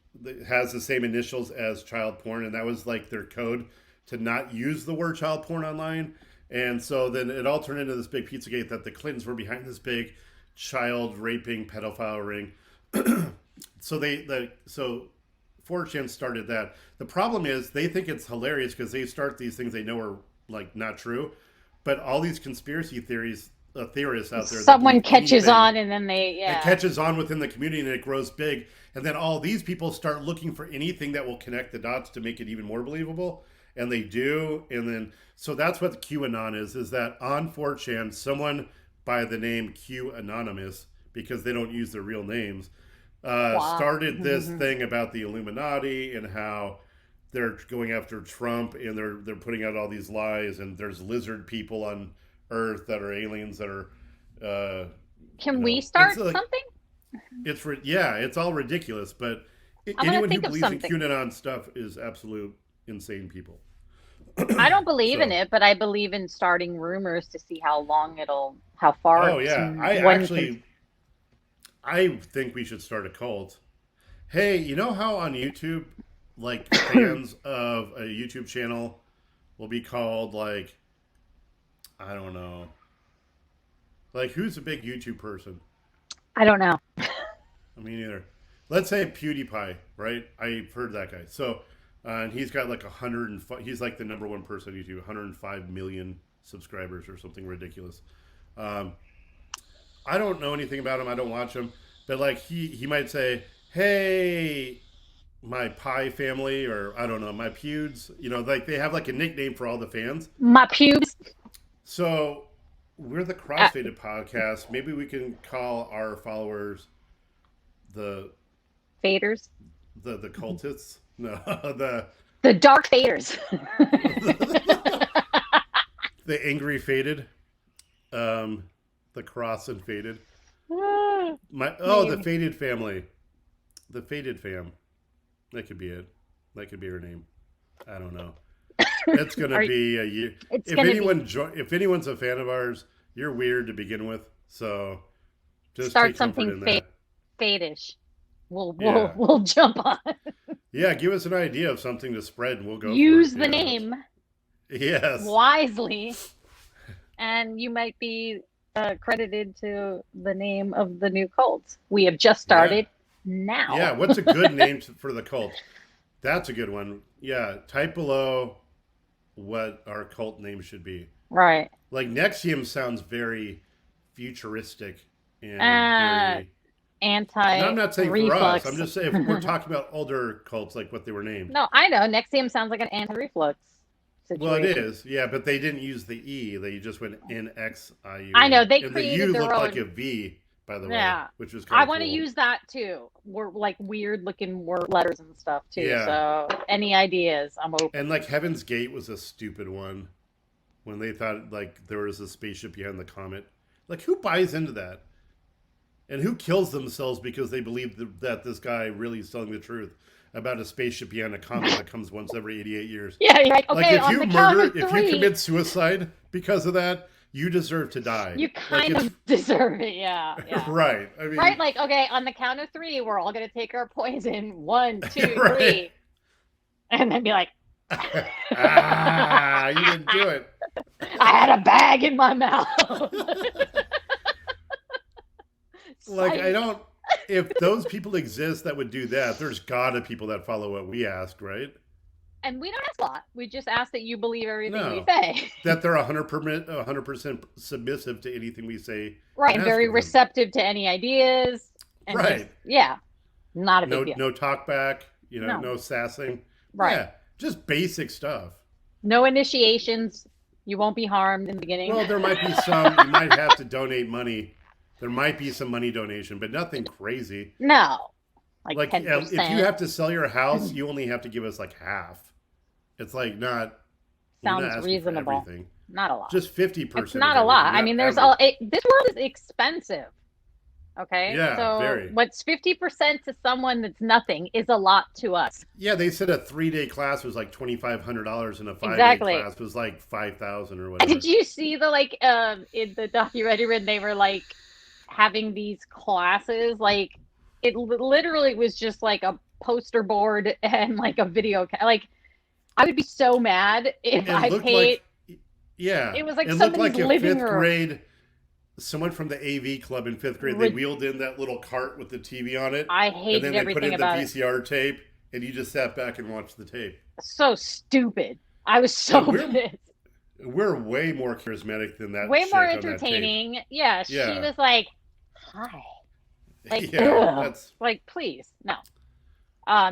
has the same initials as child porn, and that was like their code to not use the word child porn online. And so then it all turned into this big Pizzagate that the Clintons were behind this big child raping pedophile ring. So so 4chan started that. The problem is they think it's hilarious because they start these things they know are like not true, but all these conspiracy theories theorists out there. Someone catches on, and then it catches on within the community and it grows big, and then all these people start looking for anything that will connect the dots to make it even more believable, and they do. And then so that's what QAnon is that on 4chan someone by the name Q Anonymous, because they don't use their real names, started this thing about the Illuminati and how they're going after Trump and they're putting out all these lies, and there's lizard people on Earth that are aliens that are. Can we start something? It's all ridiculous, but anyone who believes in QAnon stuff is absolute insane people. I don't believe in it, but I believe in starting rumors to see how far. Oh yeah, I think we should start a cult. Hey, you know how on YouTube, like fans of a YouTube channel will be called like, I don't know, like who's a big YouTube person? I don't know. I mean, either. Let's say PewDiePie, right? I've heard that guy. So, and he's got like 105. He's like the number one person on YouTube, 105 million subscribers or something ridiculous. I don't know anything about him. I don't watch him, but like he might say, "Hey, my pie family," or I don't know, my pewds. You know, like they have like a nickname for all the fans. My pubes. So we're the Crossfaded Podcast. Maybe we can call our followers the faders. The cultists. No, the dark faders. The angry faded. The cross and faded. The faded family. The faded fam. That could be it. That could be her name. I don't know. It's gonna be a year. If anyone's a fan of ours, you're weird to begin with. So just start take something in that. Fadish. We'll jump on. Yeah, give us an idea of something to spread, and we'll go. Use the name. Yes. Wisely, and you might be credited to the name of the new cult. We have just started now. Yeah, what's a good name for the cult? That's a good one. Yeah, type below what our cult name should be. Right. Like Nexium sounds very futuristic and very anti. No, I'm not saying reflux. for us. I'm just saying if we're talking about older cults, like what they were named. No, I know. Nexium sounds like an anti-reflux situation. Well, it is. Yeah, but they didn't use the E. They just went NXIU. I know. They and created the U their looked own. like a V by the way, Yeah. which was kind I of want to cool. use that too. We're like weird looking word letters and stuff too. Yeah. So any ideas, I'm open. And like Heaven's Gate was a stupid one when they thought like there was a spaceship behind the comet. Like who buys into that? And who kills themselves because they believe that this guy really is telling the truth about a spaceship behind a comet that comes once every 88 years? Yeah, you're like, Like okay, if on you the count murder, of if you three, commit suicide because of that, you deserve to die. you Like kind of deserve it. Yeah, yeah. right. I mean, Right, like, okay, on the count of three, we're all gonna take our poison. 1, 2, right. 3. And then be like, ah, you didn't do it. I had a bag in my mouth. Like Psych. I don't. If those people exist that would do that, there's gotta people that follow what we ask, right? And we don't ask a lot. We just ask that you believe everything we No. say. That they're 100% submissive to anything we say. Right, and and very ask of them. receptive to any ideas. And Right. just, yeah, not a big No, deal. no talk back. You know, No. no sassing. Right. Yeah, just basic stuff. No initiations. You won't be harmed in the beginning. Well, there might be some. You might have to donate money. There might be some money donation, but nothing crazy. No. Like Like 10%. if you have to sell your house, you only have to give us like half. It's like not. we're not Sounds asking for reasonable. everything. Not a lot. Just 50%. It's not a lot. I mean, there's all. This world is expensive. Okay. Yeah, So very. what's 50% to someone that's nothing is a lot to us. Yeah, they said a 3-day class was like $2,500, and a 5-day Exactly. class was like 5,000 or whatever. Did you see the like in the documentary when they were like having these classes? Like it literally was just like a poster board and like a video. Like I would be so mad if I paid. Like, yeah, It was like it looked somebody's like in living fifth room. grade. Someone from the AV club in 5th grade, they wheeled in that little cart with the TV on it. I and hated then they put everything in the about it. VCR tape, and you just sat back and watched the tape. So stupid. I was so pissed. We're way more charismatic than that. Way more chick on that entertaining. Yeah, she Yeah. was like, "Hi." Like, yeah, ugh. that's Like, please, no.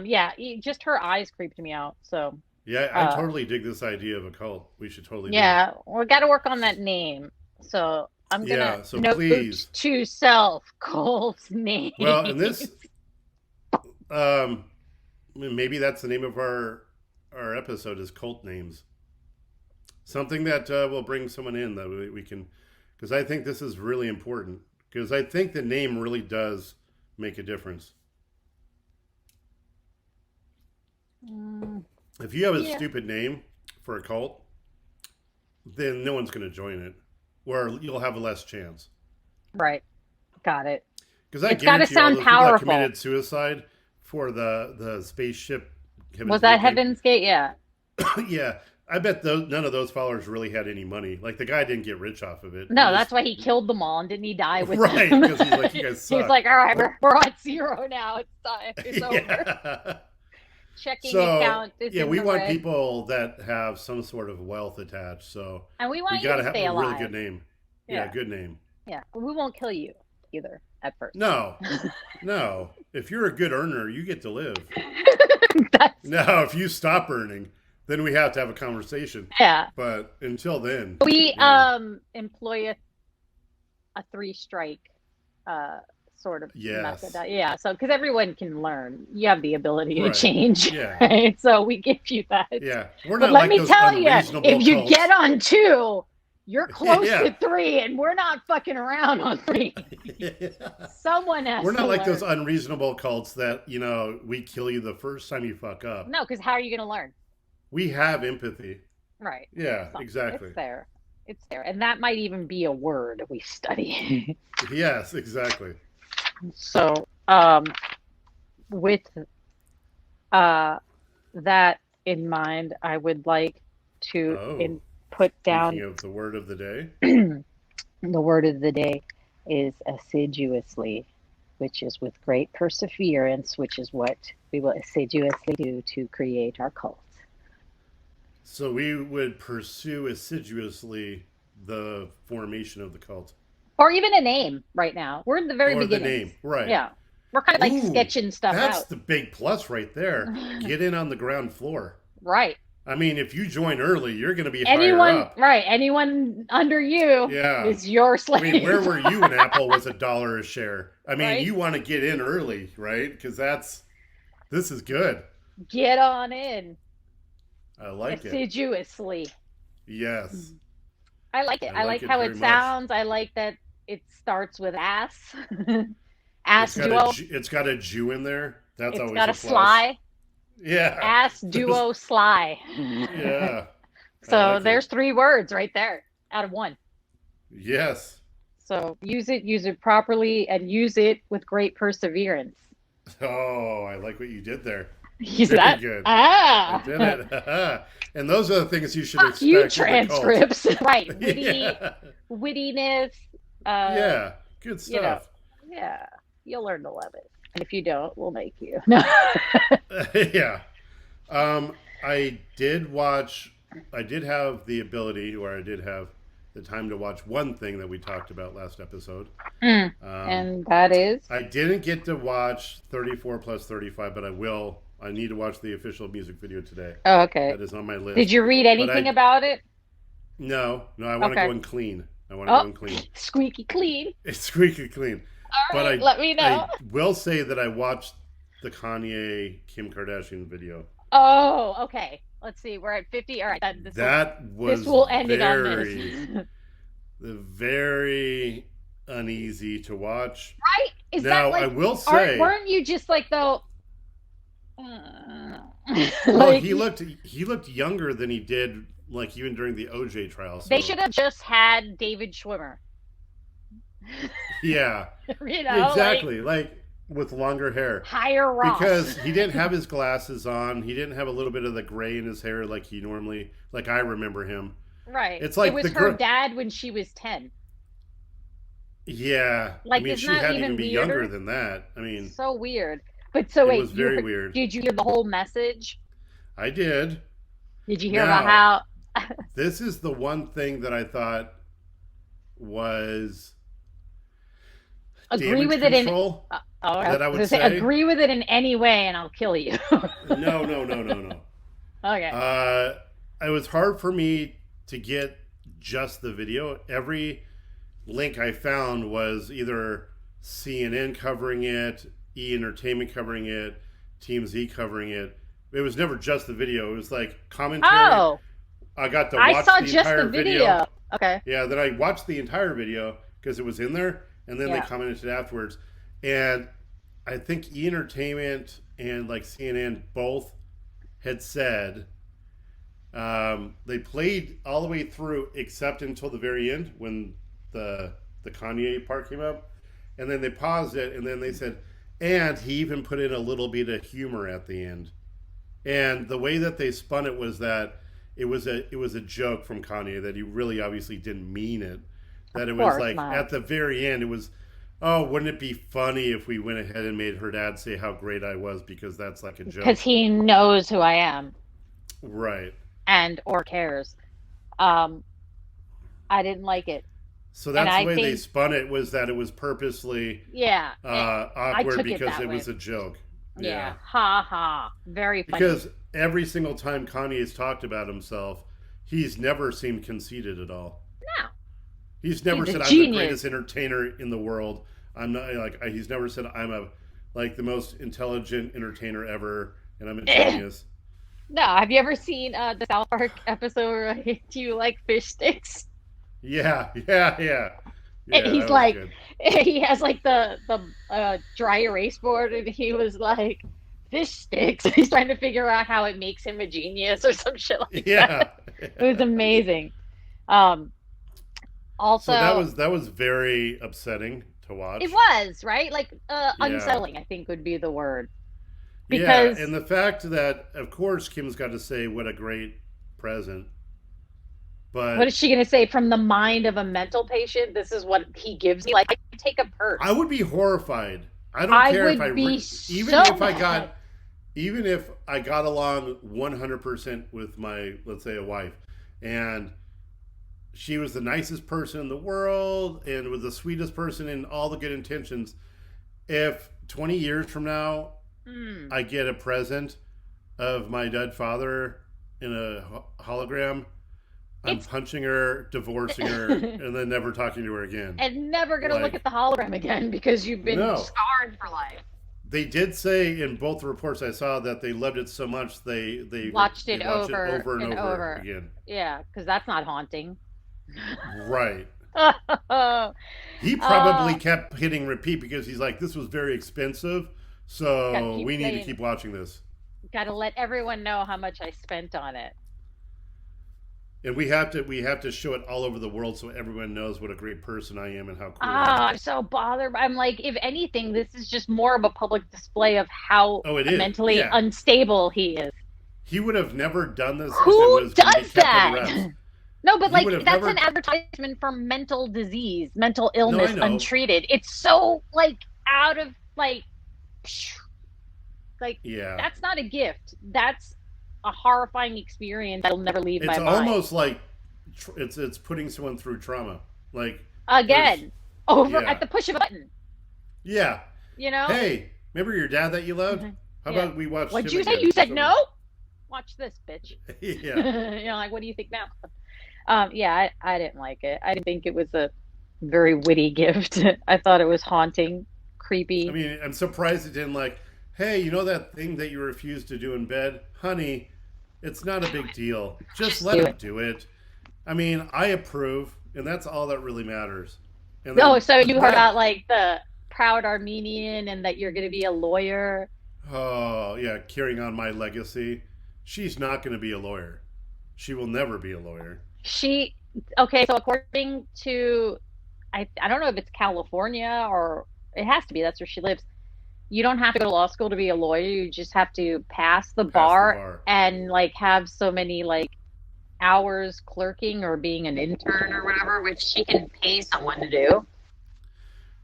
Yeah, just her eyes creeped me out. So yeah. I totally dig this idea of a cult. We should totally. yeah, we got to work on that name. So I'm gonna Yeah, so note please. to self Cole's name. Well, and this, maybe that's the name of our episode is cult names. Something that will bring someone in that we can, because I think this is really important. Because I think the name really does make a difference. If you have a stupid name for a cult, then no one's going to join it, or you'll have a less chance. Right. Got it. Because I It's gotta guarantee all sound those people that powerful. committed suicide for the spaceship. Was that Heaven's Gate? Yeah. Yeah, I bet none of those followers really had any money. Like the guy didn't get rich off of it. No, He that's just- why he killed them all, and didn't he die with right. them? Because he's like, you guys suck. He's like, all right, we're on zero now. It's time. It's over. Yeah. Checking account. Is yeah, in we the want red. people that have some sort of wealth attached. So And we want we you got to to have stay a alive. really good name. Yeah, good name. Yeah, we won't kill you either at first. No, no. If you're a good earner, you get to live. That's, Now, if you stop earning, then we have to have a conversation. yeah. But until then, We yeah. employ a 3-strike sort of Yes. method. Yeah, so because everyone can learn, you have the ability to Right. change. Yeah. Right? So we give you that. Yeah, we're But not let like me those tell you, unreasonable if you cults. get on 2, you're close Yeah. to 3, and we're not fucking around on 3. Someone has We're not to like learn. those unreasonable cults that, we kill you the first time you fuck up. No, because how are you going to learn? We have empathy. Right. Yeah, So, exactly. It's there. It's there. And that might even be a word we study. Yes, exactly. So, with that in mind, I would like to put down Speaking of the word of the day. the word of the day is assiduously, which is with great perseverance, which is what we will assiduously do to create our cult. So we would pursue assiduously the formation of the cult. Or even a name right now. We're in the very Or the beginning. name, right. Yeah. We're kind of like Ooh, sketching stuff That's out. the big plus right there. Get in on the ground floor. Right. I mean, if you join early, you're going to be higher Anyone, up. right? Anyone under you Yeah. is your I slave. mean, where were you when Apple was $1 a share? I mean, Right? you want to get in early, right? Because this is good. Get on in I like it. assiduously. Yes. I like it. I I like like it how very it much. sounds. I like that it starts with ass. Ass duo. It's got a Jew in there. That's It's always got a a plus. sly. Yeah. Ass duo sly. Yeah. I So like there's it. 3 words right there out of 1. Yes. So use it properly, and use it with great perseverance. Oh, I like what you did there. Use Very that. good. I Ah. did it. And those are the things you should Fuck you, expect in the cult. transcripts. Right. Yeah. Wittiness. Uh, Yeah. Good you know, stuff. yeah. You'll learn to love it. And if you don't, we'll make you. No. Yeah. I did watch, I did have the ability, or I did have the time to watch one thing that we talked about last episode. Mm. Um, And that is. I didn't get to watch 34 plus 35, but I will. I need to watch the official music video today. Oh, okay. That is on my Did list. you read But anything about it? no, I want to Okay. go in clean. I want to Oh, go in clean. squeaky clean. It's squeaky clean. All But right, let me know. I will say that I watched the Kanye Kim Kardashian video. Oh, okay. Let's see. We're at 50. All right. That was this will end it on very, this. very uneasy to watch. Right? Is Now, that like, I will say, weren't you just like, though? well, Like, he looked younger than he did, like even during the OJ trial. So they should have just had David Schwimmer. yeah, You know, exactly, like with longer hair. hire Ross. Because he didn't have his glasses on. He didn't have a little bit of the gray in his hair like he normally, like I remember him. Right. It's like it was the her dad when she was 10. Yeah. Like, I mean, isn't she that had to even even be weirder? younger than that. I mean, So weird. But so it wait, was very weird. did you hear the whole message? I did. Did you hear Now, about how? this is the one thing that I thought was Agree damage with it in. control Oh, that I was would gonna say, say. agree with it in any way, and I'll kill you. No. Okay. It was hard for me to get just the video. Every link I found was either CNN covering it, E Entertainment covering it, TMZ covering it. It was never just the video. It was like commentary. Oh, I got to I watch saw the just entire the video. Okay. Yeah, then I watched the entire video because it was in there, and then they Yeah. commented afterwards. And I think E Entertainment and like CNN both had said they played all the way through except until the very end when the Kanye part came up, and then they paused it, and then they said, and he even put in a little bit of humor at the end. And the way that they spun it was that it was a joke from Kanye, that he really obviously didn't mean it. That it was like not. at the very end, it was, oh, wouldn't it be funny if we went ahead and made her dad say how great I was because that's like a joke, Because he knows who I am right? and or cares. I didn't like it. So that's And the way I they think- spun it, was that it was purposely Yeah. awkward took it because that it way. was a joke. Yeah. Ha ha. Very funny. Because every single time Kanye's talked about himself, he's never seemed conceited at all. No. He's never He's a said I'm genius. the greatest entertainer in the world. I'm not like he's never said I'm the most intelligent entertainer ever and I'm a genius. No. Have you ever seen the South Park episode where Do you like fish sticks? Yeah. And he's that was like, good. he has like the dry erase board, and he was like, fish sticks. He's trying to figure out how it makes him a genius or some shit like that. It was amazing. Also, So that was very upsetting to watch. it was right, like unsettling. I think would be the word. Because and the fact that, of course, Kim's got to say what a great present, but what is she going to say from the mind of a mental patient? This is what he gives me. Like, I take a purse. I would be horrified. I don't I care if would I be even so if I mad. got even if I got along 100% with my, let's say, a wife, and she was the nicest person in the world and was the sweetest person in all the good intentions. If 20 years from now I get a present of my dead father in a hologram, I'm It's punching her, divorcing her, and then never talking to her again. and never gonna look Like, at the hologram again because you've been no. scarred for life. They did say in both reports I saw that they loved it so much Watched they it watch it over over and and over over. again. Yeah, because that's not haunting. Right. uh, He probably kept hitting repeat because he's like, this was very expensive, gotta so keep we need to saying, keep watching this. gotta let everyone know how much I spent on it. And we have to show it all over the world so everyone knows what a great person I am and how cool I am. I'm so bothered. I'm like, if anything, this is just more of a public display of how Oh, it is. mentally Yeah. unstable he is. He would have never done this if it Who was going to be does kept under wraps. that? No, but He like would have that's never. an advertisement for mental disease, mental No, I illness, know. untreated. It's so like out of like Yeah. that's not a gift. That's a horrifying experience that'll never leave It's my mind. almost like it's putting someone through trauma. Like, Again, over yeah. at the push of a button. Yeah. You know? Hey, remember your dad that you loved? Mhm. How Yeah. about we watch What'd him you say? again? You said So- no? Watch this, bitch. Yeah. You know, like, what do you think now? Yeah, I didn't like it. I didn't think it was a very witty gift. I thought it was haunting, creepy. I mean, I'm surprised it didn't like, hey, you know that thing that you refused to do in bed? Honey, it's not a big deal. Just let do him it. do it. I mean, I approve, and that's all that really matters. And Oh, then so you heard that- about like the proud Armenian and that you're going to be a lawyer? Oh, yeah, carrying on my legacy. She's not going to be a lawyer. She will never be a lawyer. Okay, so according to, I don't know if it's California or it has to be, that's where she lives. You don't have to go to law school to be a lawyer. You just have to pass the bar and like have so many like hours clerking or being an intern or whatever, which she can pay someone to do.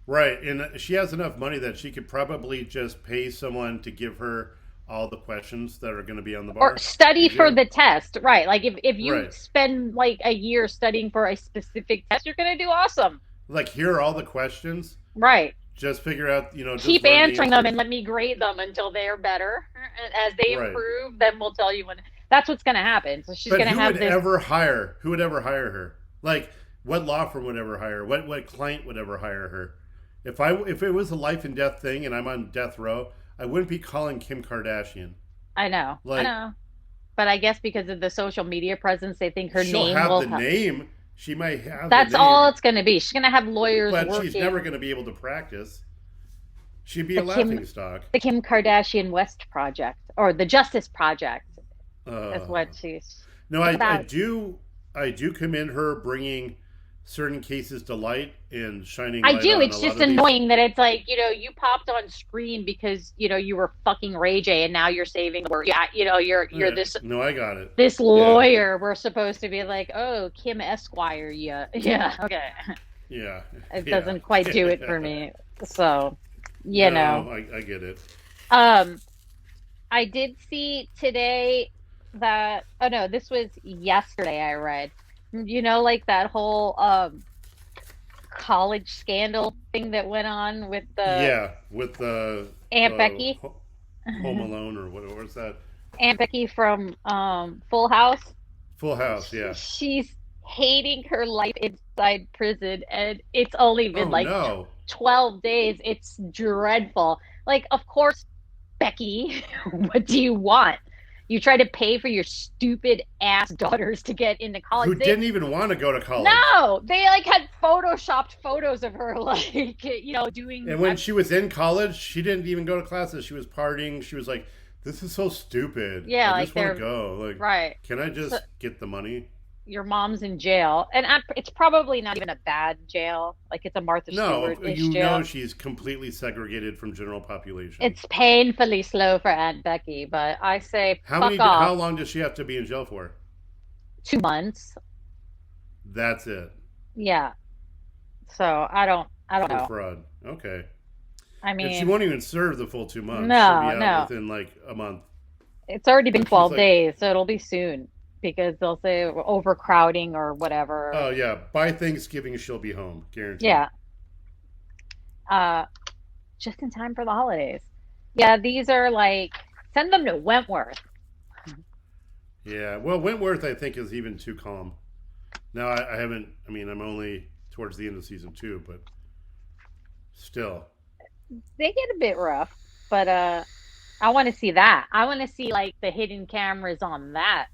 Right, and she has enough money that she could probably just pay someone to give her all the questions that are going to be on the bar. Or study for Yeah. the test, right? Like if you Right. spend like a year studying for a specific test, you're gonna do awesome. Like, here are all the questions. Right. Just figure out, just Keep learn the answering them answers. and let me grade them until they're better. And as they Right. improve, then we'll tell you when. That's what's gonna happen. So she's But gonna who have would this. ever hire? Who would ever hire her? Like, what law firm would ever hire her? What client would ever hire her? If it was a life and death thing and I'm on death row, I wouldn't be calling Kim Kardashian. I know. Like- I know. But I guess because of the social media presence, they think her She'll name have will the name. She might have. That's the name, all it's gonna be. She's gonna have lawyers but working. she's never going to be able to practice. She'd be a The Kim- laughing stock. The Kim Kardashian West Project or the Justice Project. That's what she's. No, I about. do commend her bringing certain cases to light and shining light I do. on It's a just lot of these. annoying that it's like, you popped on screen because, you were fucking Ray J and now you're saving the world. Yeah, you're Yeah, this No, I got it. this lawyer. We're supposed to be like, oh, Kim Esquire, yeah. Yeah, okay. Yeah. It Yeah. doesn't quite do it for me. So, you know. I get it. I did see today that, oh no, this was yesterday I read. Like that whole college scandal thing that went on with the With the Aunt Becky. Home Alone or what was that? Aunt Becky from Full House. Full House, yeah. She's hating her life inside prison, and it's only been 12 days. It's dreadful. Like, of course, Becky, what do you want? You try to pay for your stupid ass daughters to get into college. Who didn't even want to go to college. No, they had photoshopped photos of her, doing. And when she was in college, she didn't even go to classes. She was partying. She was like, "This is so stupid. Yeah, I just want to go. Like, right. Can I just get the money?" Your mom's in jail, and it's probably not even a bad jail. Like, it's a Martha Stewart-ish jail. She's completely segregated from general population. It's painfully slow for Aunt Becky, but I say How long does she have to be in jail for? 2 months. That's it. Yeah. So I don't know. Fraud. Okay. I mean, and she won't even serve the full 2 months. No, She'll be out no. within like a month. It's already been She's 12 like- days, so it'll be soon because they'll say overcrowding or whatever. Oh yeah, by Thanksgiving she'll be home, guaranteed. Yeah. Just in time for the holidays. Yeah, these are like, send them to Wentworth. Yeah. Well, Wentworth, I think, is even too calm. Now, I haven't. I mean, I'm only towards the end of season 2, but still. They get a bit rough, but I want to see that. I want to see like the hidden cameras on that.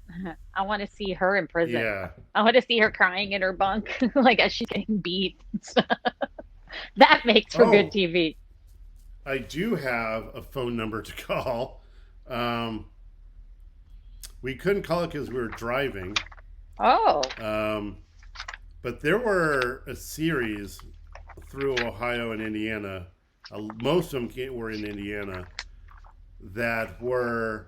I want to see her in prison. Yeah. I want to see her crying in her bunk, like as she's getting beat. That makes for good Oh, TV. I do have a phone number to call. Um, we couldn't call it because we were driving. Oh, Um, but there were a series through Ohio and Indiana. Most of them were in Indiana that were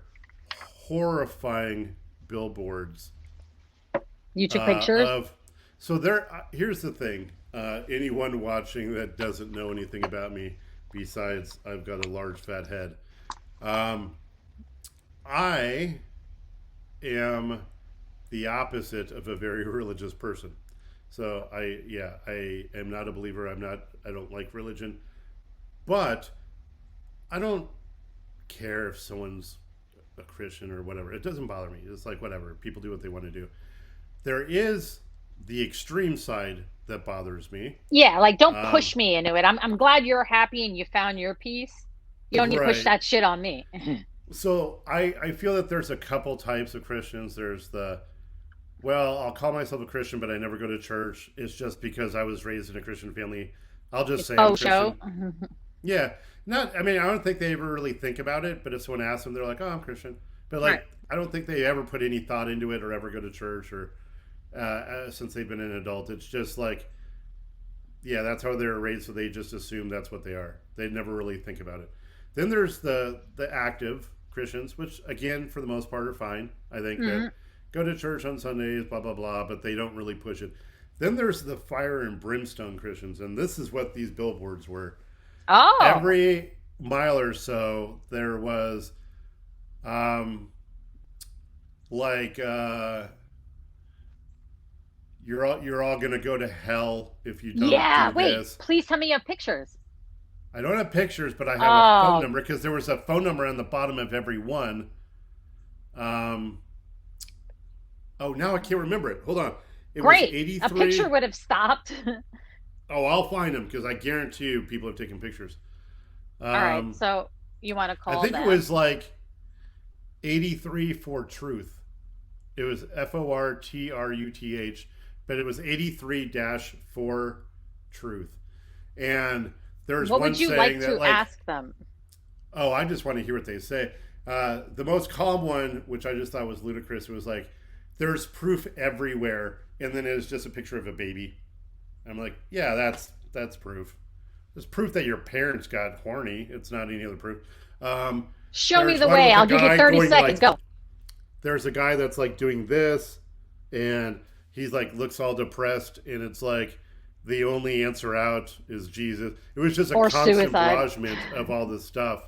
horrifying billboards you took pictures? of. So there. Here's the thing. Anyone watching that doesn't know anything about me, besides I've got a large fat head, um, I am the opposite of a very religious person. So I am not a believer. I don't like religion, but I don't care if someone's a Christian or whatever. It doesn't bother me. It's like whatever. People do what they want to do. There is the extreme side that bothers me. Yeah, like don't Um, push me into it. I'm glad you're happy and you found your peace. You don't need to push right. that shit on me. So I feel that there's a couple types of Christians. There's the, well, I'll call myself a Christian, but I never go to church. It's just because I was raised in a Christian family. I'll just It's say I'm faux show. Christian. Yeah. Not, I mean, I don't think they ever really think about it, but if someone asks them, they're like, oh, I'm Christian. But Right. like, I don't think they ever put any thought into it or ever go to church or since they've been an adult. It's just like, yeah, that's how they were raised, so they just assume that's what they are. They never really think about it. Then there's the active Christians, which again, for the most part, are fine. I think that Mhm. go to church on Sundays, blah blah blah, but they don't really push it. Then there's the fire and brimstone Christians, and this is what these billboards were. Oh, Every mile or so, there was, um, like, you're all gonna go to hell if you don't yeah. do Wait, this. please tell me you have pictures. I don't have pictures, but I have a phone Oh, number because there was a phone number on the bottom of every one. Um, oh, now I can't remember it. Hold on. It was great. A picture 83. would have stopped. Oh, I'll find them because I guarantee you people have taken pictures. All right. Um, So you want to I call think it them? was like 83 for truth. It was FORTRUTH, but it was 83 dash for truth. And there's What one would you like saying that, to like, ask them? oh, I just want to hear what they say. The most calm one, which I just thought was ludicrous, was like, "There's proof everywhere," and then it's just a picture of a baby. I'm like, yeah, that's proof. There's proof that your parents got horny. It's not any other proof. Um, Show me there's the one way. with a I'll give you guy 30 going seconds. like, Go. there's a guy that's like doing this, and he's like looks all depressed, and it's like the only answer out is Jesus. It was just a Or constant suicide. barragement of all this stuff.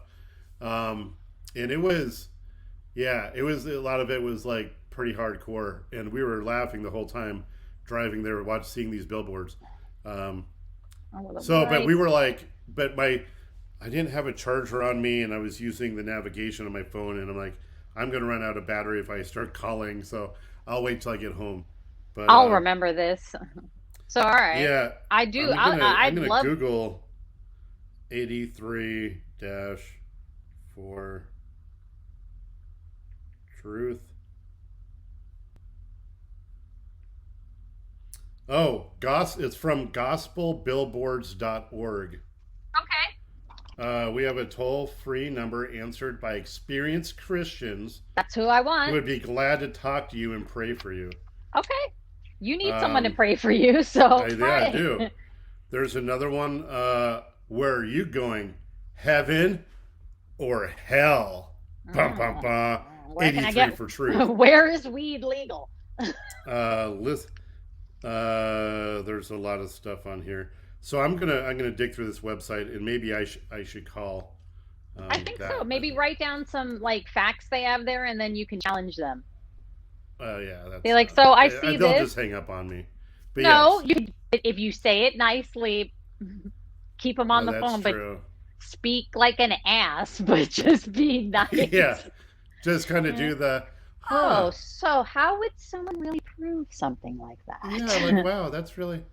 And it was, yeah, it was, a lot of it was like pretty hardcore, and we were laughing the whole time driving there, seeing these billboards. Um, Oh, well, so, but right. we were like, but I didn't have a charger on me, and I was using the navigation on my phone, and I'm like, I'm gonna run out of battery if I start calling, so I'll wait till I get home. But I'll remember this. So, all right. yeah, I do. I'm I'd gonna love. Google 83 dash for truth. Oh, it's from gospelbillboards.org. Okay. We have a toll-free number answered by experienced Christians That's who I who want. would be glad to talk to you and pray for you. Okay. You need someone to Um, pray for you, so yeah, I do. hi. There's another one. Where are you going? Heaven or hell? Bum, bum, Oh, bum. where can I 83 get? for truth. Where is weed legal? List. There's a lot of stuff on here. So I'm gonna dig through this website, and maybe I should call I think so. that. Maybe write down some like facts they have there, and then you can challenge them. Yeah, Be that's like, so I yeah, see they'll this. just hang up on me. But No, yes, if you say it nicely, keep them on the that's phone, but true. speak like an ass, but just be Yeah, nice. just kind of Yeah. do the, Huh. so how would someone really prove something like Yeah, like that? wow, that's really.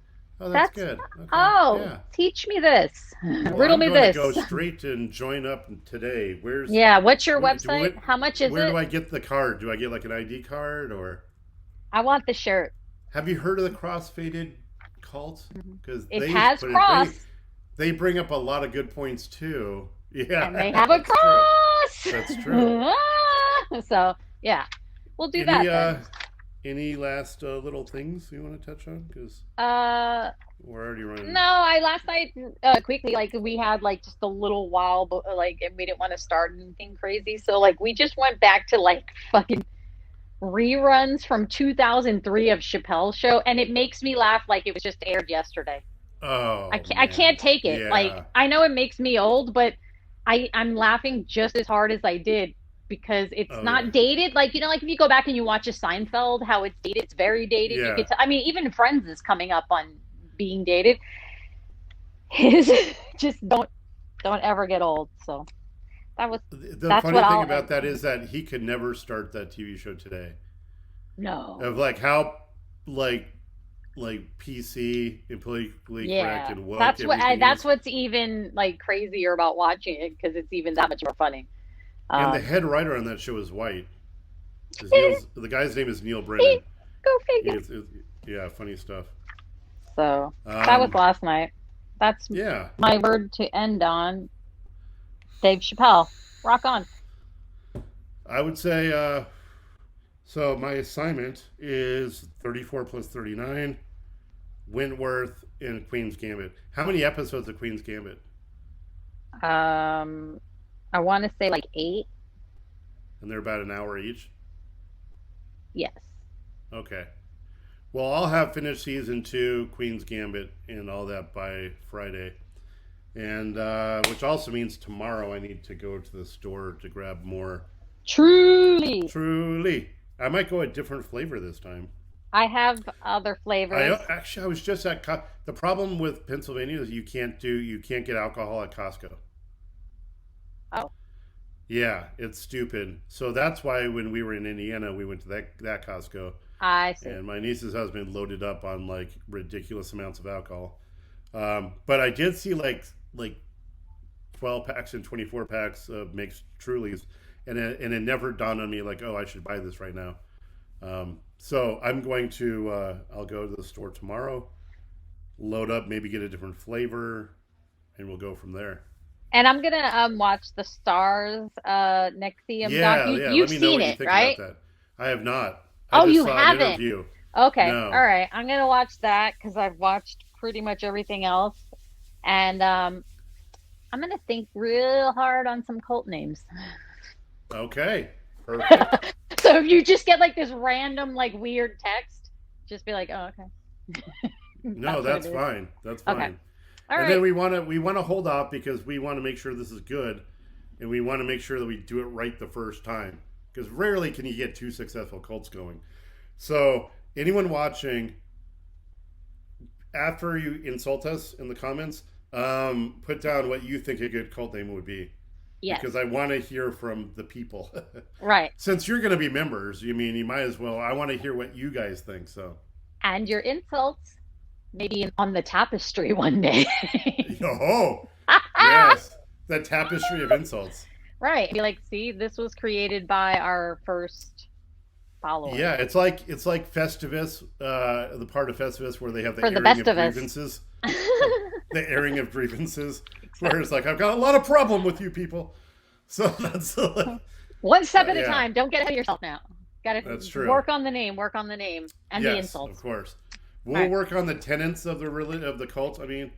Oh, that's That's good. Okay. oh, Yeah. teach me this. Well, Riddle I'm me going to go this. straight and join up today. Where's Yeah, what's your where, do, website? where, How much is where do it? I get the card? Do I get like an ID card or I want the shirt. have you heard of the Crossfaded cult? Because It they has put it cross they bring up a lot of good points too. and they Yeah, have a that's true. cross. That's true. So, yeah. We'll do Any that then. any last little things you want to touch on? Because Uh we're already no, running. I last night quickly like we had like just a little while but like and we didn't want to start anything crazy. So like we just went back to like fucking reruns from 2003 of Chappelle's show and it makes me laugh like it was just aired yesterday. Oh I man, can't take it. Like yeah. I know it makes me old, but I'm laughing just as hard as I did because it's Oh yeah, not dated. Like you know, like if you go back and you watch a Seinfeld, how it's dated, it's very dated. You yeah. could. I mean, even Friends is coming up on being dated. His just don't ever get old. So that was The that's funny what thing I'll about end that on. is that he could never start that TV show today. No. Of like how like PC and politically correct Yeah, and woke everything that's is, what's even like crazier about watching it because it's even that much more funny. and the Um, head writer on that show is white. Is Neil's the guy's name is Neil Brennan. go figure. It's yeah, funny stuff. So that was Um, last night. That's yeah, my word to end on. Dave Chappelle, rock on. I would say. So my assignment is 34 plus 39, Wentworth, and Queen's Gambit. How many episodes of Queen's Gambit? Um, I want to say like 8. And they're about an hour each. Yes. Okay. Well, I'll have finished season 2, Queen's Gambit, and all that by Friday. And which also means tomorrow I need to go to the store to grab more. Truly, Truly, I might go a different flavor this time. I have other I flavors. actually I was just at the problem with Pennsylvania is you can't get alcohol at Costco. Oh, Yeah, it's stupid. So that's why when we were in Indiana, we went to that Costco, I see. and my niece's husband loaded up on like ridiculous amounts of alcohol. But I did see like 12 packs and 24 packs of mixed Trulies, and it never dawned on me like, oh, I should buy this right now. So I'm going to I'll go to the store tomorrow, load up, maybe get a different flavor, and we'll go from there. And I'm gonna watch the Stars Nexium doc. Yeah, yeah. You've Let me know seen what you it, think about right? that. I have not. I Oh, just you saw an haven't. interview. Okay, all No. right. I'm gonna watch that because I've watched pretty much everything else, and I'm gonna think real hard on some cult names. Okay. Perfect. So if you just get like this random like weird text, just be like, oh, okay. No, That's what it that's is. fine. That's Okay. fine. All And then right. we want to hold off because we want to make sure this is good, and we want to make sure that we do it right the first time. Because rarely can you get two successful cults going. So anyone watching, after you insult us in the comments, put down what you think a good cult name would be. Yes. Because I want to hear from the people. Right. Since you're going to be members, you might as well. I want to hear what you guys think. So, And your insults, maybe on the tapestry one day. oh yes, the tapestry of insults. Right. Be like, see, this was created by our first follower. Yeah, it's like Festivus, the part of Festivus where they have the For the airing best of of us. grievances, the airing of grievances, where it's like I've got a lot of problem with you people. So that's One step at a yeah, time. Don't get ahead of yourself now. Got to that's true. work on the name, and the Yes, of insults. course. All We'll right. work on the tenets of the cult. I mean,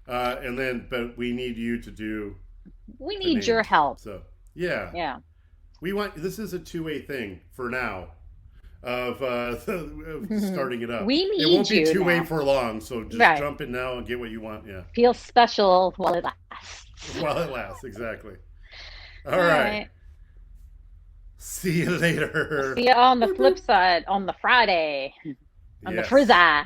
and then but we need you to do We the need your names. help. So yeah, Yeah. we want this is a two-way thing for now of starting it up. We It need won't be you two-way now. for long, so just Right. jump in now and get what you want. Yeah, Feel special while it lasts. while it lasts. Exactly. All All right. right. See you later. See you on the flip side on the Friday, on the Yes. frizz eye.